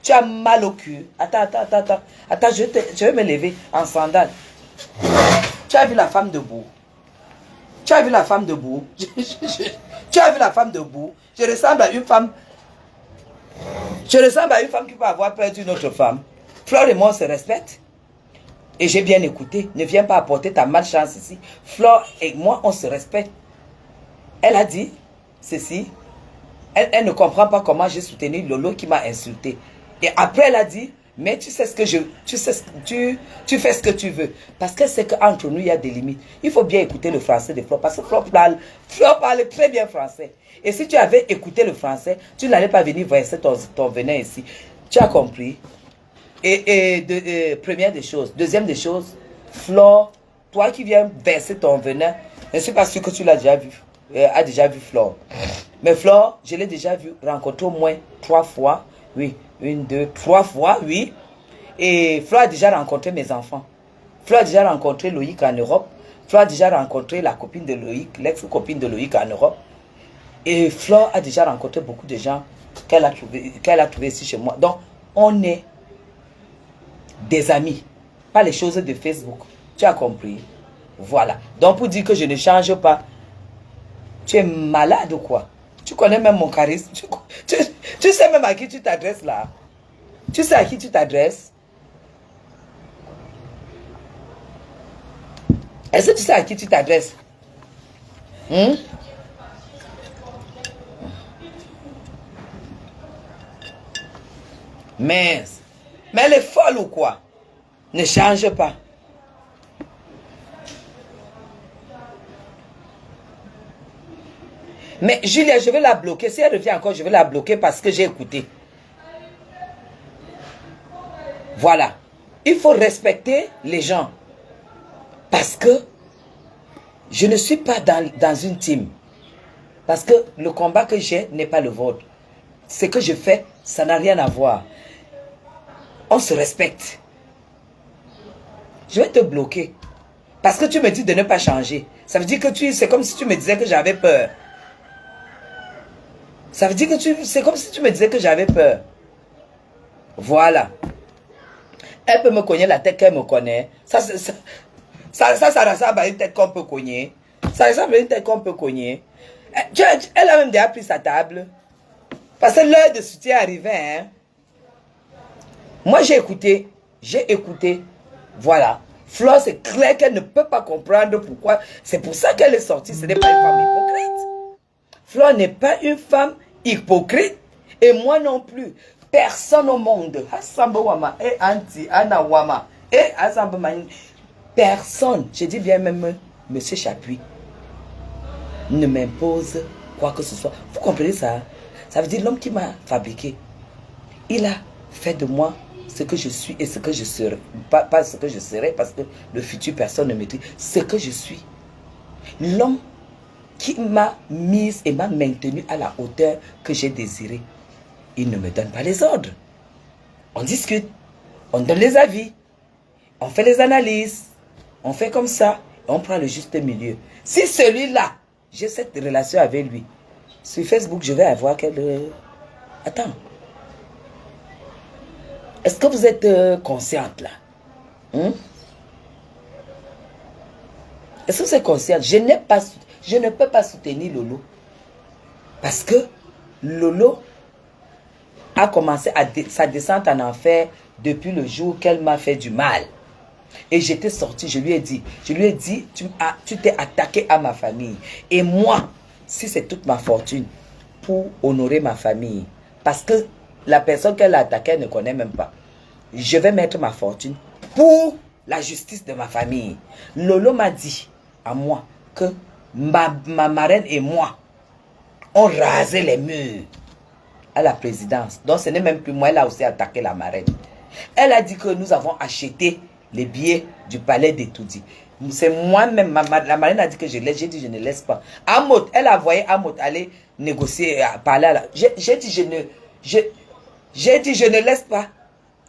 [SPEAKER 1] Tu as mal au cul. Attends. Attends, je vais me lever en sandales. Tu as vu la femme debout? Tu as vu la femme debout? Tu as vu la femme debout? Je ressemble à une femme. Je ressemble à une femme qui peut avoir perdu une autre femme. Flore et moi, on se respecte. Et j'ai bien écouté. Ne viens pas apporter ta malchance ici. Flore et moi, on se respecte. Elle a dit ceci. Elle ne comprend pas comment j'ai soutenu Lolo qui m'a insulté. Et après, elle a dit, mais tu sais ce que tu fais ce que tu veux. Parce qu'elle sait qu'entre nous, il y a des limites. Il faut bien écouter le français de Flore. Parce que Flore parle très bien français. Et si tu avais écouté le français, tu n'allais pas venir verser ton venin ici. Tu as compris? Première des choses. Deuxième des choses, Flore, toi qui viens verser ton venin, je ne suis pas sûr que tu l'as déjà vu. A déjà vu Flore. Mais Flore, je l'ai déjà vu rencontrer au moins 3 fois. Oui, 1, 2, 3 fois, oui. Et Flore a déjà rencontré mes enfants. Flore a déjà rencontré Loïc en Europe. Flore a déjà rencontré la copine de Loïc, l'ex-copine de Loïc en Europe. Et Flore a déjà rencontré beaucoup de gens qu'elle a trouvé ici chez moi. Donc, on est des amis, pas les choses de Facebook. Tu as compris? Voilà. Donc, pour dire que je ne change pas, tu es malade ou quoi? Tu connais même mon charisme. Tu sais même à qui tu t'adresses là. Tu sais à qui tu t'adresses? Est-ce que tu sais à qui tu t'adresses? Mais elle est folle ou quoi? Ne change pas. Mais Julia, je vais la bloquer. Si elle revient encore, je vais la bloquer parce que j'ai écouté. Voilà. Il faut respecter les gens. Parce que je ne suis pas dans une team. Parce que le combat que j'ai n'est pas le vôtre. Ce que je fais, ça n'a rien à voir. On se respecte. Je vais te bloquer. Parce que tu me dis de ne pas changer. Ça veut dire que c'est comme si tu me disais que j'avais peur. Ça veut dire que c'est comme si tu me disais que j'avais peur. Voilà. Elle peut me cogner la tête qu'elle me connaît. Ça ressemble à une tête qu'on peut cogner. Ça ressemble à une tête qu'on peut cogner. Elle a même déjà pris sa table. Parce que l'heure de soutien arrivait. Hein. Moi, j'ai écouté. Voilà. Flore, c'est clair qu'elle ne peut pas comprendre pourquoi. C'est pour ça qu'elle est sortie. Ce n'est pas une femme hypocrite. Flore n'est pas une femme hypocrite. Et moi non plus. Personne au monde. Personne. Je dis bien même Monsieur Chapuis ne m'impose quoi que ce soit. Vous comprenez ça? Ça veut dire l'homme qui m'a fabriqué. Il a fait de moi ce que je suis et ce que je serai. Pas ce que je serai parce que le futur personne ne maîtrise. Ce que je suis. L'homme qui m'a mise et m'a maintenue à la hauteur que j'ai désirée. Il ne me donne pas les ordres. On discute. On donne les avis. On fait les analyses. On fait comme ça. On prend le juste milieu. Si celui-là, j'ai cette relation avec lui, sur Facebook, je vais avoir quelle... Attends. Est-ce que vous êtes consciente là? Est-ce que vous êtes consciente? Je ne peux pas soutenir Lolo. Parce que Lolo a commencé sa descente en enfer depuis le jour qu'elle m'a fait du mal. Et j'étais sorti, je lui ai dit, tu t'es attaqué à ma famille. Et moi, si c'est toute ma fortune pour honorer ma famille, parce que la personne qu'elle a attaquée, elle ne connaît même pas, je vais mettre ma fortune pour la justice de ma famille. Lolo m'a dit à moi que ma marraine et moi, on rasait les murs à la présidence. Donc ce n'est même plus moi, elle a aussi attaqué la marraine. Elle a dit que nous avons acheté les billets du palais d'Etoudi. C'est moi-même, la marraine a dit que je laisse, j'ai dit je ne laisse pas. Amot, elle a envoyé Amot aller négocier, parler à la... J'ai dit je ne laisse pas.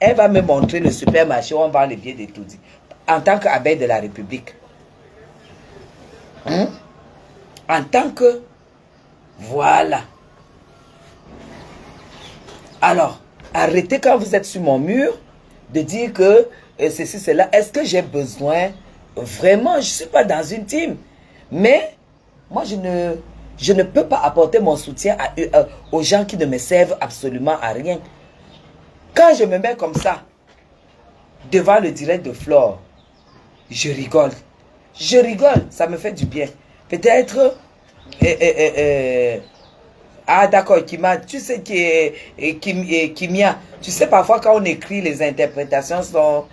[SPEAKER 1] Elle va me montrer le supermarché où on vend les billets d'Etoudi. En tant qu'abeille de la République. En tant que... Voilà. Alors, arrêtez quand vous êtes sur mon mur de dire que ceci, cela. Est-ce que j'ai besoin? Vraiment, je ne suis pas dans une team. Mais, moi, je ne peux pas apporter mon soutien aux gens qui ne me servent absolument à rien. Quand je me mets comme ça, devant le direct de Flore, je rigole. Je rigole, ça me fait du bien. Peut-être... ah d'accord, Kimia, tu sais Kimia, tu sais parfois quand on écrit les interprétations sont...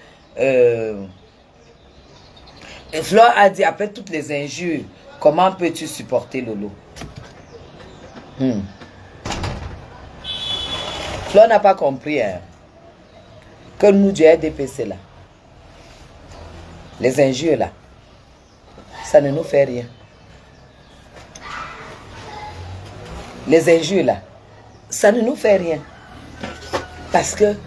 [SPEAKER 1] Flore a dit après toutes les injures, comment peux-tu supporter Lolo? Flore n'a pas compris hein, que nous du RDPC là, les injures là, ça ne nous fait rien. Les injures là, ça ne nous fait rien. Parce que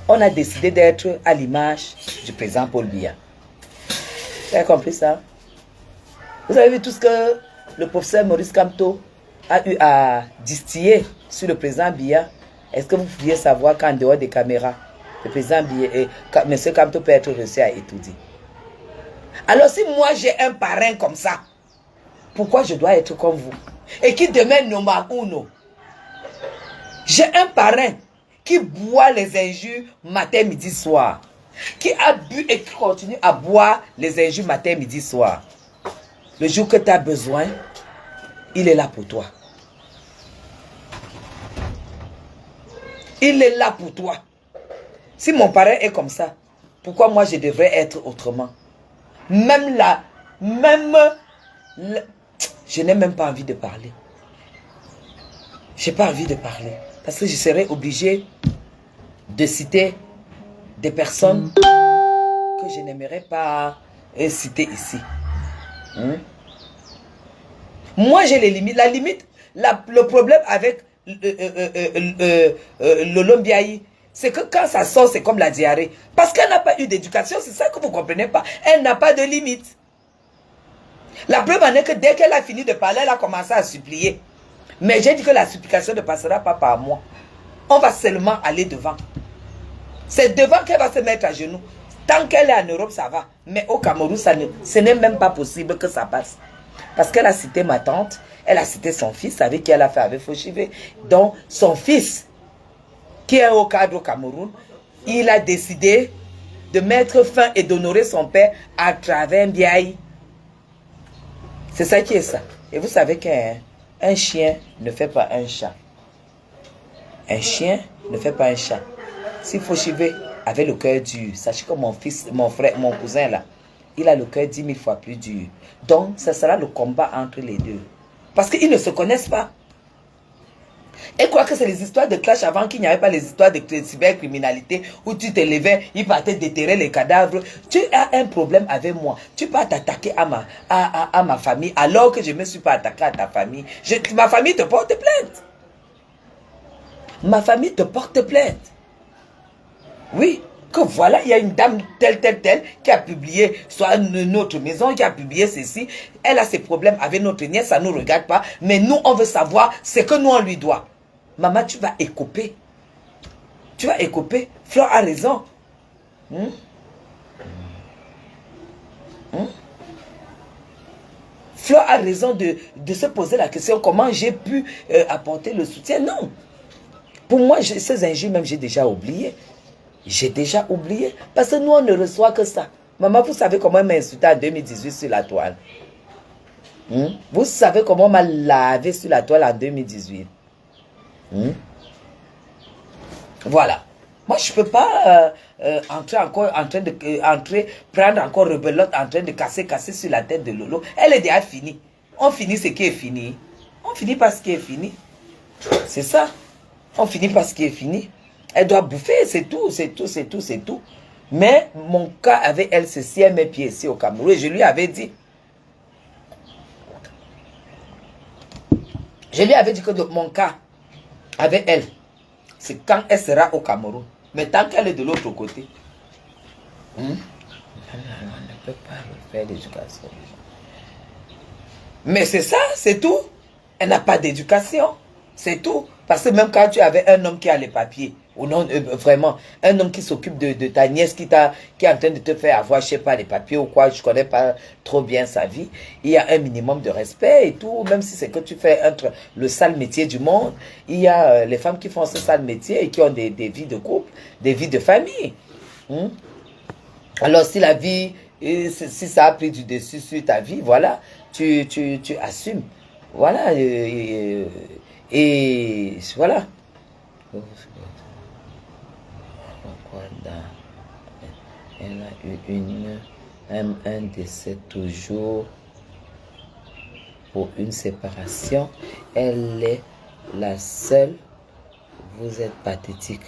[SPEAKER 1] on a décidé d'être à l'image du président Paul Biya. Tu as compris ça? Vous avez vu tout ce que le professeur Maurice Kamto a eu à distiller sur le président Biya. Est-ce que vous pouviez savoir qu'en dehors des caméras, le président Biya et M. Kamto peut être reçu à étudier? Alors si moi j'ai un parrain comme ça, pourquoi je dois être comme vous? Et qui demain Noma Uno. J'ai un parrain qui boit les injures matin, midi, soir. Qui a bu et qui continue à boire les injures matin, midi, soir. Le jour que tu as besoin, il est là pour toi. Il est là pour toi. Si mon parrain est comme ça, pourquoi moi je devrais être autrement? Même là, je n'ai même pas envie de parler. Je n'ai pas envie de parler. Parce que je serais obligé de citer des personnes que je n'aimerais pas citer ici. Moi, j'ai les limites. La limite, le problème avec Lolo Mbiaye, c'est que quand ça sort, c'est comme la diarrhée. Parce qu'elle n'a pas eu d'éducation, c'est ça que vous ne comprenez pas. Elle n'a pas de limite. La preuve en est que dès qu'elle a fini de parler, elle a commencé à supplier. Mais j'ai dit que la supplication ne passera pas par moi. On va seulement aller devant. C'est devant qu'elle va se mettre à genoux. Tant qu'elle est en Europe, ça va. Mais au Cameroun, ce n'est même pas possible que ça passe. Parce qu'elle a cité ma tante, elle a cité son fils, avec qui elle a fait avec Fauchivé. Donc, son fils, qui est au cadre au Cameroun, il a décidé de mettre fin et d'honorer son père à travers Mbiaye. C'est ça qui est ça. Et vous savez qu'un chien ne fait pas un chat. Un chien ne fait pas un chat. Si Fauchivé avait le cœur dur, sachez que mon fils, mon frère, mon cousin là, il a le cœur 10 000 fois plus dur. Donc, ce sera le combat entre les deux. Parce qu'ils ne se connaissent pas. Et quoi que c'est les histoires de clash avant qu'il n'y avait pas les histoires de cybercriminalité où tu te levais, ils partaient déterrer les cadavres. Tu as un problème avec moi. Tu peux t'attaquer à ma famille alors que je ne me suis pas attaqué à ta famille. Ma famille te porte plainte. Ma famille te porte plainte. Oui. Que voilà, il y a une dame telle qui a publié soit notre maison, qui a publié ceci. Elle a ses problèmes avec notre nièce, ça ne nous regarde pas. Mais nous, on veut savoir ce que nous, on lui doit. Maman, tu vas écoper. Tu vas écoper. Flore a raison. Flore a raison de se poser la question comment j'ai pu apporter le soutien. Non. Pour moi, ces injures, même, j'ai déjà oublié. J'ai déjà oublié. Parce que nous, on ne reçoit que ça. Maman, vous savez comment elle m'a insulté en 2018 sur la toile. Vous savez comment on m'a lavé sur la toile en 2018. Voilà. Moi, je ne peux pas entrer encore en train de prendre encore rebelote en train de casser sur la tête de Lolo. Elle est déjà finie. On finit ce qui est fini. On finit par ce qui est fini. C'est ça. On finit par ce qui est fini. Elle doit bouffer, c'est tout, c'est tout, c'est tout, c'est tout. Mais mon cas avec elle, c'est si elle met pied ici au Cameroun. Et je lui avais dit. Je lui avais dit que mon cas avec elle, c'est quand elle sera au Cameroun. Mais tant qu'elle est de l'autre côté, on ne peut pas faire l'éducation. Mais c'est ça, c'est tout. Elle n'a pas d'éducation. C'est tout. Parce que même quand tu avais un homme qui a les papiers, ou non, vraiment, un homme qui s'occupe de ta nièce, qui est en train de te faire avoir, je sais pas, les papiers ou quoi, je ne connais pas trop bien sa vie, il y a un minimum de respect et tout, même si c'est que tu fais entre le sale métier du monde, il y a les femmes qui font ce sale métier et qui ont des vies de couple, des vies de famille. Alors si la vie, si ça a pris du dessus sur ta vie, voilà, tu assumes. Voilà, et voilà. Elle a eu un décès toujours pour une séparation. Elle est la seule. Vous êtes pathétique.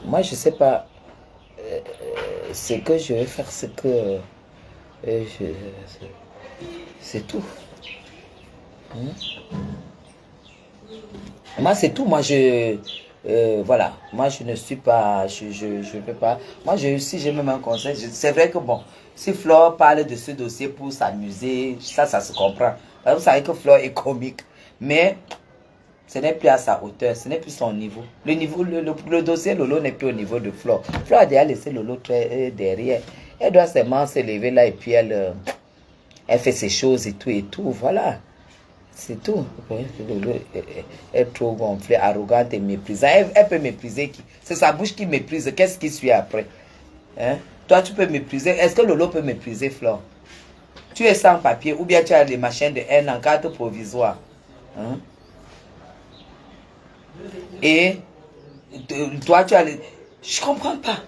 [SPEAKER 1] Moi, je ne sais pas. Ce que je vais faire, c'est que... c'est tout. Moi, c'est tout. Moi, Voilà, moi je ne suis pas, je peux pas. Moi, si j'ai même un conseil, c'est vrai que bon, si Flore parle de ce dossier pour s'amuser, ça se comprend. Parce que vous savez que Flore est comique, mais ce n'est plus à sa hauteur, ce n'est plus son niveau. Le dossier Lolo n'est plus au niveau de Flore. Flore a déjà laissé Lolo très derrière. Elle doit seulement se lever là et puis elle fait ses choses et tout, voilà. C'est tout. Lolo est trop gonflée, arrogante et méprisante. Elle peut mépriser qui? C'est sa bouche qui méprise. Qu'est-ce qui suit après? Hein? Toi, tu peux mépriser. Est-ce que Lolo peut mépriser Flore? Tu es sans papier ou bien tu as les machins de haine en carte provisoire. Hein? Et toi, tu as les... Je comprends pas.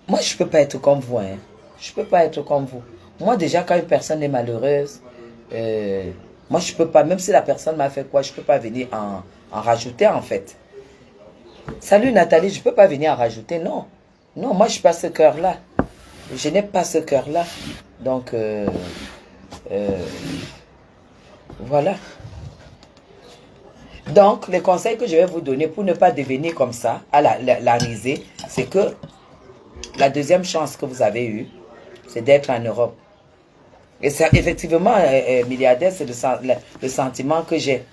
[SPEAKER 1] Moi, je peux pas être comme vous. Hein. Je peux pas être comme vous. Moi, déjà, quand une personne est malheureuse, moi, je peux pas, même si la personne m'a fait quoi, je peux pas venir en rajouter, en fait. Salut Nathalie, je peux pas venir en rajouter, non. Non, moi, je suis pas ce cœur-là. Je n'ai pas ce cœur-là. Donc, voilà. Donc, les conseils que je vais vous donner pour ne pas devenir comme ça, à la risée, c'est que la deuxième chance que vous avez eue, c'est d'être en Europe. Et ça, effectivement, milliardaire, c'est le sentiment que j'ai.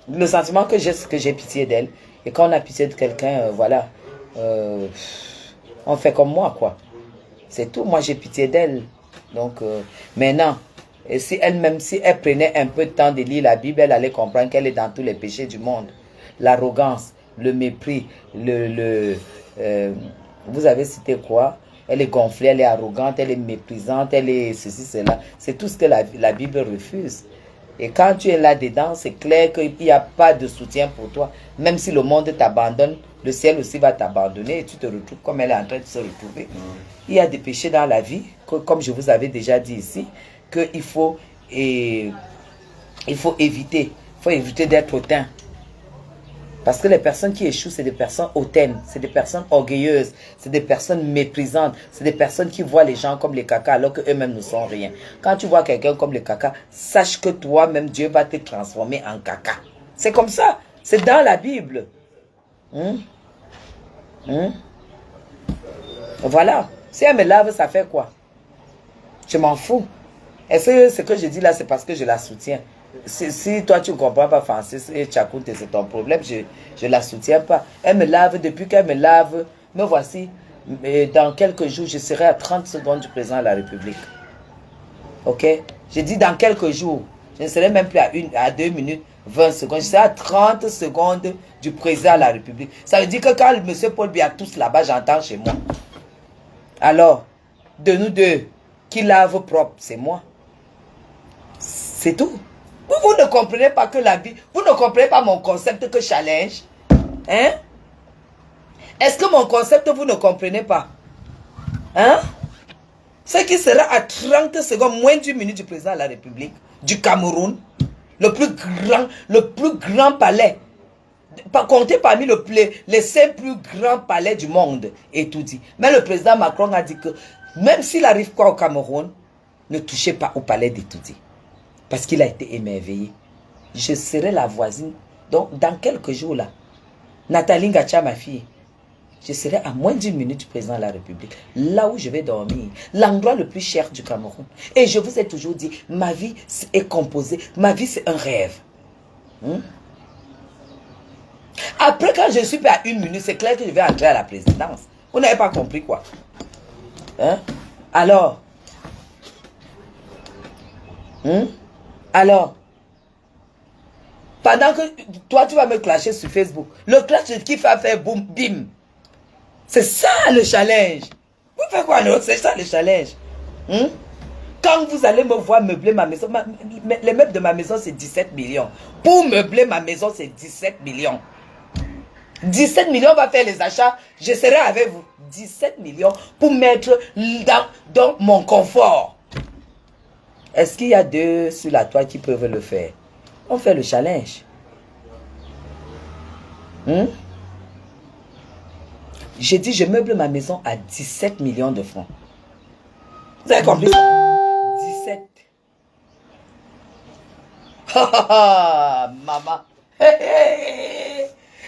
[SPEAKER 1] Le sentiment que j'ai, c'est que j'ai pitié d'elle. Et quand on a pitié de quelqu'un, voilà, on fait comme moi, quoi. C'est tout, moi j'ai pitié d'elle. Donc, maintenant, et si elle-même, si elle prenait un peu de temps de lire la Bible, elle allait comprendre qu'elle est dans tous les péchés du monde. L'arrogance, le mépris, vous avez cité quoi? Elle est gonflée, elle est arrogante, elle est méprisante, elle est ceci, cela. C'est tout ce que la Bible refuse. Et quand tu es là-dedans, c'est clair qu'il n'y a pas de soutien pour toi. Même si le monde t'abandonne, le ciel aussi va t'abandonner et tu te retrouves comme elle est en train de se retrouver. Il y a des péchés dans la vie, comme je vous avais déjà dit ici, qu'il faut, il faut éviter. Il faut éviter d'être hautain. Parce que les personnes qui échouent, c'est des personnes hautaines, c'est des personnes orgueilleuses, c'est des personnes méprisantes, c'est des personnes qui voient les gens comme les caca alors qu'eux-mêmes ne sont rien. Quand tu vois quelqu'un comme les caca, sache que toi-même, Dieu va te transformer en caca. C'est comme ça, c'est dans la Bible. Voilà. Si elle me lave, ça fait quoi? Je m'en fous. Est-ce que ce que je dis là, c'est parce que je la soutiens? Si toi tu ne comprends pas français et Tchakoute, c'est ton problème, je ne la soutiens pas. Elle me lave, depuis qu'elle me lave, me voici, dans quelques jours, je serai à 30 secondes du président de la République. Ok? J'ai dit dans quelques jours, je ne serai même plus à 2 minutes, 20 secondes, je serai à 30 secondes du président de la République. Ça veut dire que quand M. Paul Biya tous là-bas, j'entends chez moi. Alors, de nous deux, qui lave propre, c'est moi. C'est tout. Vous ne comprenez pas que la vie, vous ne comprenez pas mon concept que challenge. Hein? Est-ce que mon concept, vous ne comprenez pas? Hein? Ce qui sera à 30 secondes, moins d'une minute du président de la République, du Cameroun, le plus grand palais. Comptez parmi les 5 plus grands palais du monde, et tout dit. Mais le président Macron a dit que, même s'il arrive quoi au Cameroun, ne touchez pas au palais d'Etoudi. Parce qu'il a été émerveillé. Je serai la voisine. Donc, dans quelques jours là, Nathalie Ngacha, ma fille, je serai à moins d'une minute du président de la République. Là où je vais dormir. L'endroit le plus cher du Cameroun. Et je vous ai toujours dit, ma vie est composée. Ma vie, c'est un rêve. Après, quand je suis à 1 minute, c'est clair que je vais entrer à la présidence. Vous n'avez pas compris quoi? Hein? Alors, pendant que toi, tu vas me clasher sur Facebook, le clash qui fait faire boum, bim. C'est ça le challenge. Vous faites quoi, non? C'est ça le challenge. Quand vous allez me voir meubler ma maison, les meubles de ma maison, c'est 17 millions. Pour meubler ma maison, c'est 17 millions. 17 millions va faire les achats, je serai avec vous. 17 millions pour mettre dans mon confort. Est-ce qu'il y a 2 sur la toile qui peuvent le faire? On fait le challenge. J'ai dit, je meuble ma maison à 17 millions de francs. Vous avez compris ça? 17. Maman.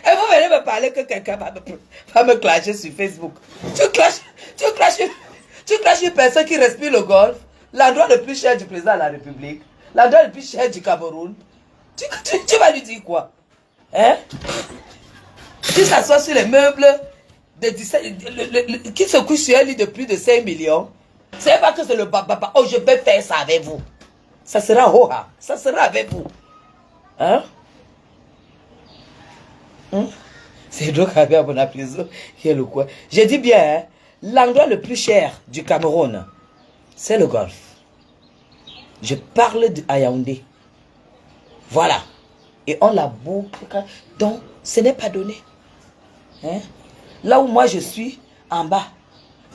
[SPEAKER 1] Et vous venez me parler que quelqu'un va me clasher sur Facebook. Tu clashes une personne qui respire le golf, l'endroit le plus cher du président de la République, l'endroit le plus cher du Cameroun. Tu vas lui dire quoi? Hein? Qui s'assoit sur les meubles de 17, qui se couche sur un lit de plus de 5 millions. C'est pas que c'est le papa. Oh, je vais faire ça avec vous. Ça sera Oha. Ça sera avec vous. Hein? C'est donc avec mon prison qui est le quoi. Je dis bien, hein, l'endroit le plus cher du Cameroun, c'est le golfe. Je parle de Yaoundé. Voilà. Et on l'a beaucoup. Donc, ce n'est pas donné. Hein? Là où moi je suis, en bas,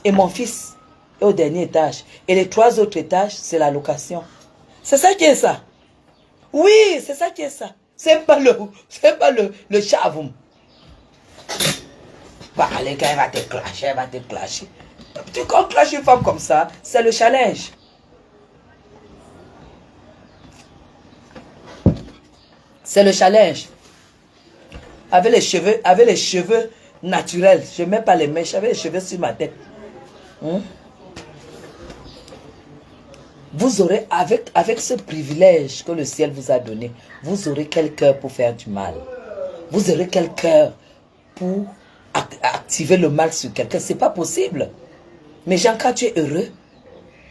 [SPEAKER 1] et mon fils est au dernier étage. Et les 3 autres étages, c'est la location. C'est ça qui est ça. Oui, c'est ça qui est ça. C'est pas le chavoum. Bah, les gars, elle va te clasher. Tu clashes une femme comme ça, c'est le challenge. C'est le challenge. Avec les cheveux naturels. Je ne mets pas les mèches, avec les cheveux sur ma tête. Vous aurez, avec ce privilège que le ciel vous a donné, vous aurez quel cœur pour faire du mal? Vous aurez quel cœur pour activer le mal sur quelqu'un? Ce n'est pas possible. Mais Jean, quand tu es heureux,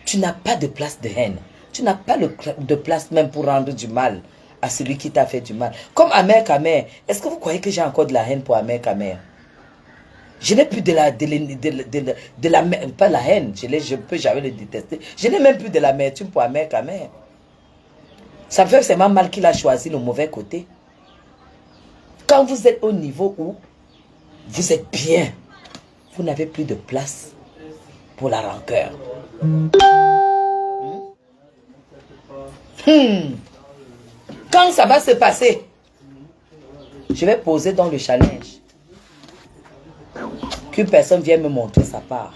[SPEAKER 1] tu n'as pas de place de haine. Tu n'as pas de place même pour rendre du mal à celui qui t'a fait du mal. Comme Amer Kamer. Est-ce que vous croyez que j'ai encore de la haine pour Amer Kamer? Je n'ai plus de la pas la haine, je peux jamais le détester. Je n'ai même plus de l'amertume pour Amer Kamer. Ça me fait seulement mal qu'il a choisi le mauvais côté. Quand vous êtes au niveau où vous êtes bien, vous n'avez plus de place pour la rancœur. Quand ça va se passer, je vais poser dans le challenge. Qu'une personne vienne me montrer sa part.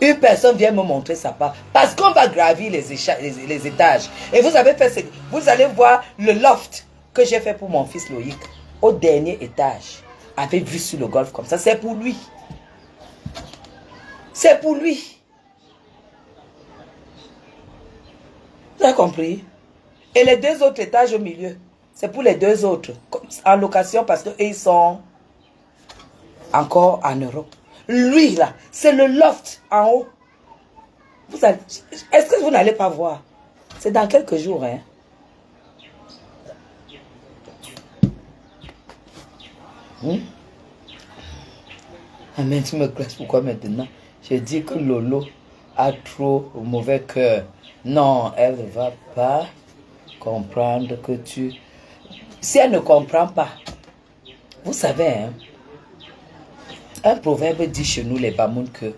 [SPEAKER 1] Une personne vient me montrer sa part. Parce qu'on va gravir les étages. Et vous allez voir le loft que j'ai fait pour mon fils Loïc. Au dernier étage. Avec vue sur le golfe comme ça. C'est pour lui. C'est pour lui. Vous avez compris? Et les 2 autres étages au milieu. C'est pour les 2 autres. En location parce qu'ils sont encore en Europe. Lui là, c'est le loft en haut. Est-ce que vous n'allez pas voir? C'est dans quelques jours. Hein? Amen, tu me classes pourquoi maintenant? Je dis que Lolo a trop mauvais cœur. Non, elle ne va pas comprendre que tu... Si elle ne comprend pas, vous savez, hein, un proverbe dit chez nous les Bamoun que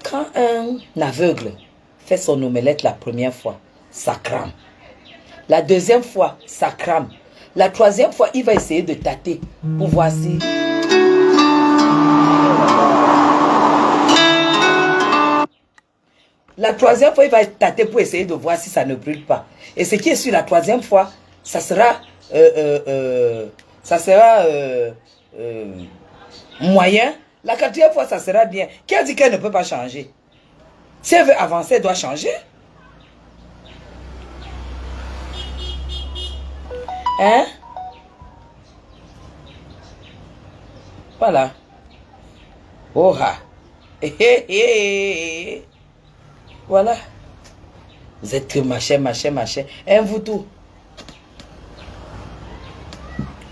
[SPEAKER 1] quand un aveugle fait son omelette la première fois, ça crame. La deuxième fois, ça crame. La troisième fois, il va essayer de tâter pour voir si... La troisième fois, il va tâter pour essayer de voir si ça ne brûle pas. Et ce qui est sur la troisième fois, ça sera... moyen. La 4e fois, ça sera bien. Qui a dit qu'elle ne peut pas changer? Si elle veut avancer, elle doit changer. Hein? Voilà. Oh ah. Voilà. Vous êtes que machin. Un vous tout.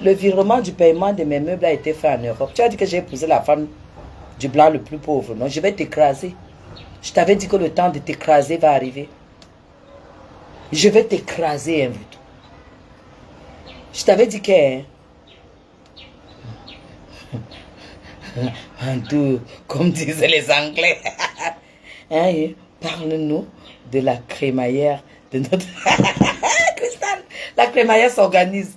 [SPEAKER 1] Le virement du paiement de mes meubles a été fait en Europe. Tu as dit que j'ai épousé la femme du blanc le plus pauvre. Non, je vais t'écraser. Je t'avais dit que le temps de t'écraser va arriver. Je vais t'écraser, un tout. Je t'avais dit que... En tout, comme disaient les Anglais. Hein, parle-nous de la crémaillère de notre... Cristal, la crémaillère s'organise.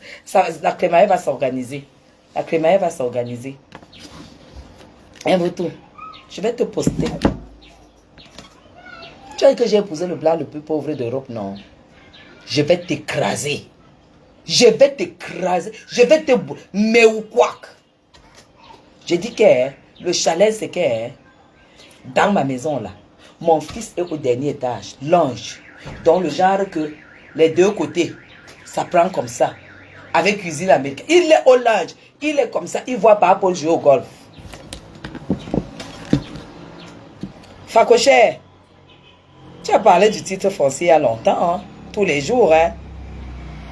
[SPEAKER 1] La crémaillère va s'organiser. La crémaillère va s'organiser. Un retour. Je vais te poster. Tu as dit que j'ai épousé le blanc le plus pauvre d'Europe, non? Je vais t'écraser. Je vais t'écraser. Je vais te... Mais ou quoi? Je dis que le chalet, c'est que dans ma maison, là, mon fils est au dernier étage, l'ange. Donc, le genre que les deux côtés, ça prend comme ça. Avec cuisine américaine. Il est au linge. Il est comme ça. Il voit par rapport jouer au golf. Facoché, tu as parlé du titre foncier il y a longtemps, hein? Tous les jours. Hein?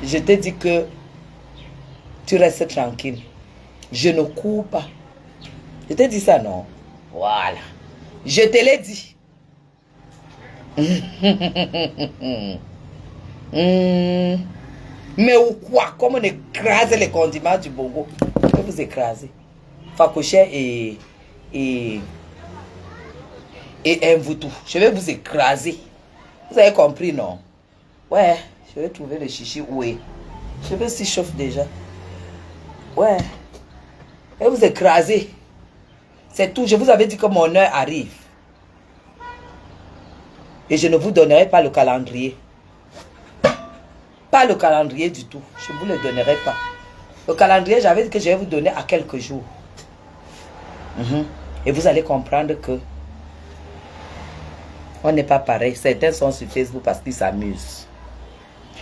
[SPEAKER 1] Je te dis que tu restes tranquille. Je ne cours pas. Je te dis ça, non? Voilà. Je te l'ai dit. Mais ou quoi? Comme on écrase les condiments du Bongo. Je vais vous écraser. Facoché et Mvoutou. Je vais vous écraser. Vous avez compris, non? Ouais, je vais trouver le chichi où est. Je vais s'y chauffer déjà. Ouais. Je vais vous écraser. C'est tout. Je vous avais dit que mon heure arrive. Et je ne vous donnerai pas le calendrier. Pas le calendrier du tout. Je ne vous le donnerai pas. Le calendrier, j'avais dit que je vais vous donner à quelques jours. Et vous allez comprendre que on n'est pas pareil. Certains sont sur Facebook parce qu'ils s'amusent.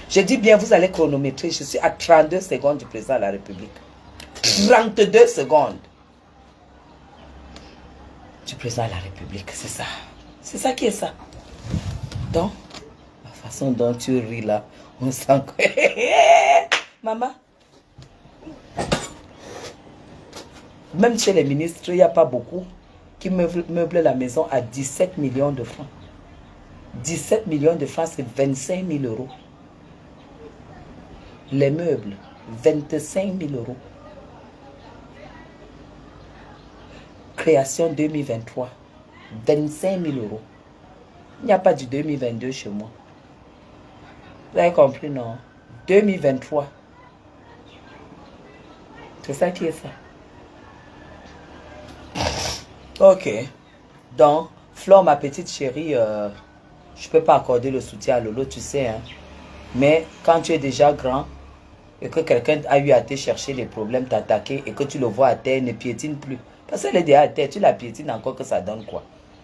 [SPEAKER 1] Je dis bien, vous allez chronométrer. Je suis à 32 secondes du président de la République. 32 secondes du président de la République. C'est ça. C'est ça qui est ça. Donc, la façon dont tu ris là, on sent que... Maman. Même chez les ministres, il n'y a pas beaucoup qui meublent la maison à 17 millions de francs. 17 millions de francs, c'est 25 000 euros. Les meubles, 25 000 euros. Création 2023, 25 000 euros. Il n'y a pas du 2022 chez moi. Vous avez compris, non? 2023. C'est ça qui est ça. Ok. Donc, Flore, ma petite chérie, je ne peux pas accorder le soutien à Lolo, tu sais. Hein? Mais quand tu es déjà grand et que quelqu'un a eu à te chercher les problèmes, t'attaquer et que tu le vois à terre, ne piétine plus. Parce qu'elle est déjà à terre, tu la piétines encore que ça donne quoi?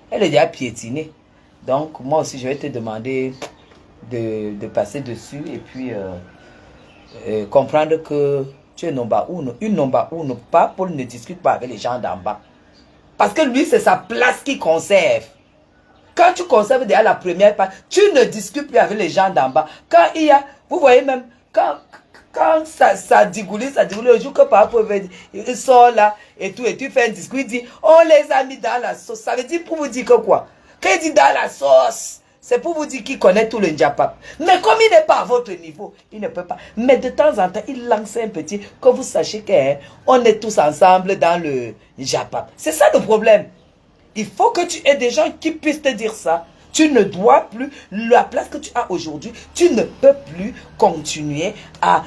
[SPEAKER 1] Elle est déjà piétinée. Donc, moi aussi, je vais te demander de passer dessus et puis comprendre que tu es number uno. Une number uno. Pas Paul ne discute pas avec les gens d'en bas. Parce que lui, c'est sa place qu'il conserve. Quand tu conserves déjà la première part, tu ne discutes plus avec les gens d'en bas. Quand il y a, vous voyez même, quand ça digoule, le jour que papa il sort là et tout, et tu fais un discours, il dit, on les a mis dans la sauce. Ça veut dire pour vous dire que quoi? Quand il dit dans la sauce, c'est pour vous dire qu'il connaît tout le Njapap. Mais comme il n'est pas à votre niveau, il ne peut pas. Mais de temps en temps, il lance un petit, que vous sachiez qu'on est tous ensemble dans le Njapap. C'est ça le problème. Il faut que tu aies des gens qui puissent te dire ça. Tu ne dois plus, la place que tu as aujourd'hui, tu ne peux plus continuer à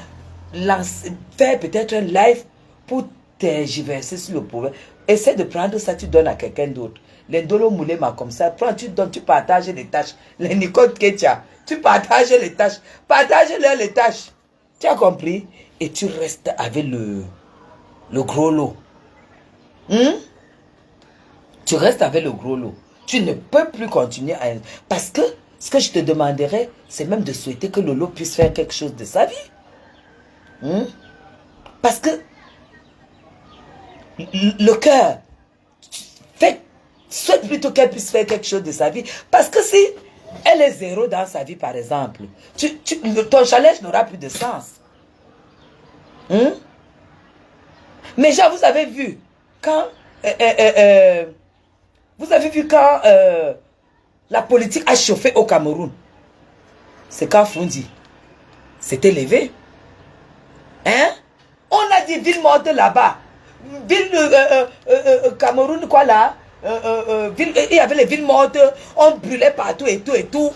[SPEAKER 1] lancer, faire peut-être un live pour tergiverser sur le problème. Essaie de prendre ça, tu donnes à quelqu'un d'autre. Les Ndolo Moulema comme ça, prends, tu donnes, tu partages les tâches. Les Nicole Ketia, tu partages les tâches. Partage-leur les tâches. Tu as compris? Et tu restes avec le gros lot. Tu restes avec le gros lot. Tu ne peux plus continuer à... Parce que ce que je te demanderais, c'est même de souhaiter que Lolo puisse faire quelque chose de sa vie. Parce que le cœur, souhaite plutôt qu'elle puisse faire quelque chose de sa vie. Parce que si elle est zéro dans sa vie, par exemple, ton challenge n'aura plus de sens. Mais genre, vous avez vu, quand... vous avez vu quand la politique a chauffé au Cameroun. C'est quand Fundi s'est élevé. Hein? On a dit ville morte là-bas. Ville Cameroun, quoi là? Il y avait les villes mortes, on brûlait partout et tout et tout.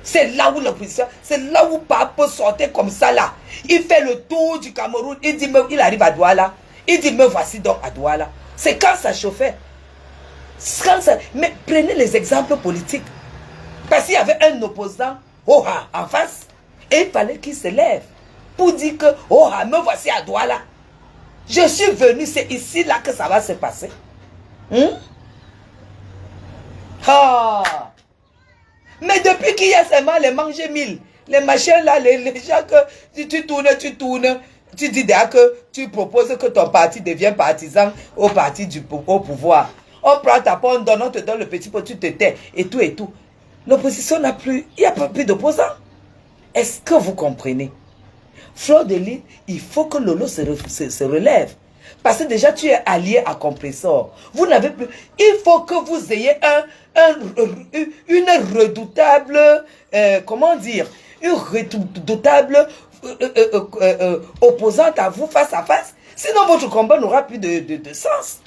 [SPEAKER 1] C'est là où l'opposition, c'est là où Pape sortait comme ça là. Il fait le tour du Cameroun, il dit, il arrive à Douala. Il dit, me voici donc à Douala. C'est quand ça chauffait. Mais prenez les exemples politiques. Parce qu'il y avait un opposant en face. Et il fallait qu'il se lève. pour dire que, oh, me voici à Douala. Je suis venu, c'est ici là que ça va se passer. Ah. Mais depuis qu'il y a seulement les manger mille, les machins là, les gens que tu tournes, tu dis déjà que tu proposes que ton parti devienne partisan au parti au pouvoir. On prend ta pomme, on te donne le petit pot, tu te tais, et tout et tout. L'opposition n'a plus, il n'y a pas plus d'opposants. Est-ce que vous comprenez? Fleur de Lys, il faut que Lolo se relève. Parce que déjà, tu es allié à Compressor. Vous n'avez plus... Il faut que vous ayez une redoutable... comment dire? Une redoutable opposante à vous face à face. Sinon, votre combat n'aura plus de sens.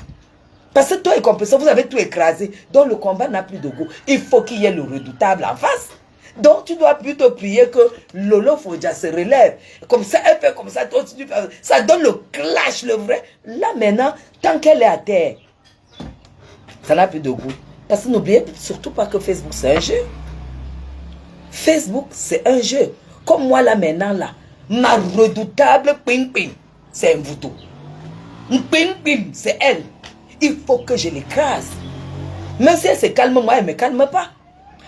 [SPEAKER 1] Parce que toi et Compressor, vous avez tout écrasé. Donc, le combat n'a plus de goût. Il faut qu'il y ait le redoutable en face. Donc, tu dois plutôt prier que Lolo Fodja se relève. Comme ça, elle fait comme ça, toi, tu fais, ça donne le clash, le vrai. Là, maintenant, tant qu'elle est à terre, ça n'a plus de goût. Parce que n'oubliez surtout pas que Facebook, c'est un jeu. Facebook, c'est un jeu. Comme moi, là, maintenant, là, ma redoutable ping-ping, c'est un voutou. Ping-ping, c'est elle. Il faut que je l'écrase. Même si elle se calme, moi, elle ne me calme pas.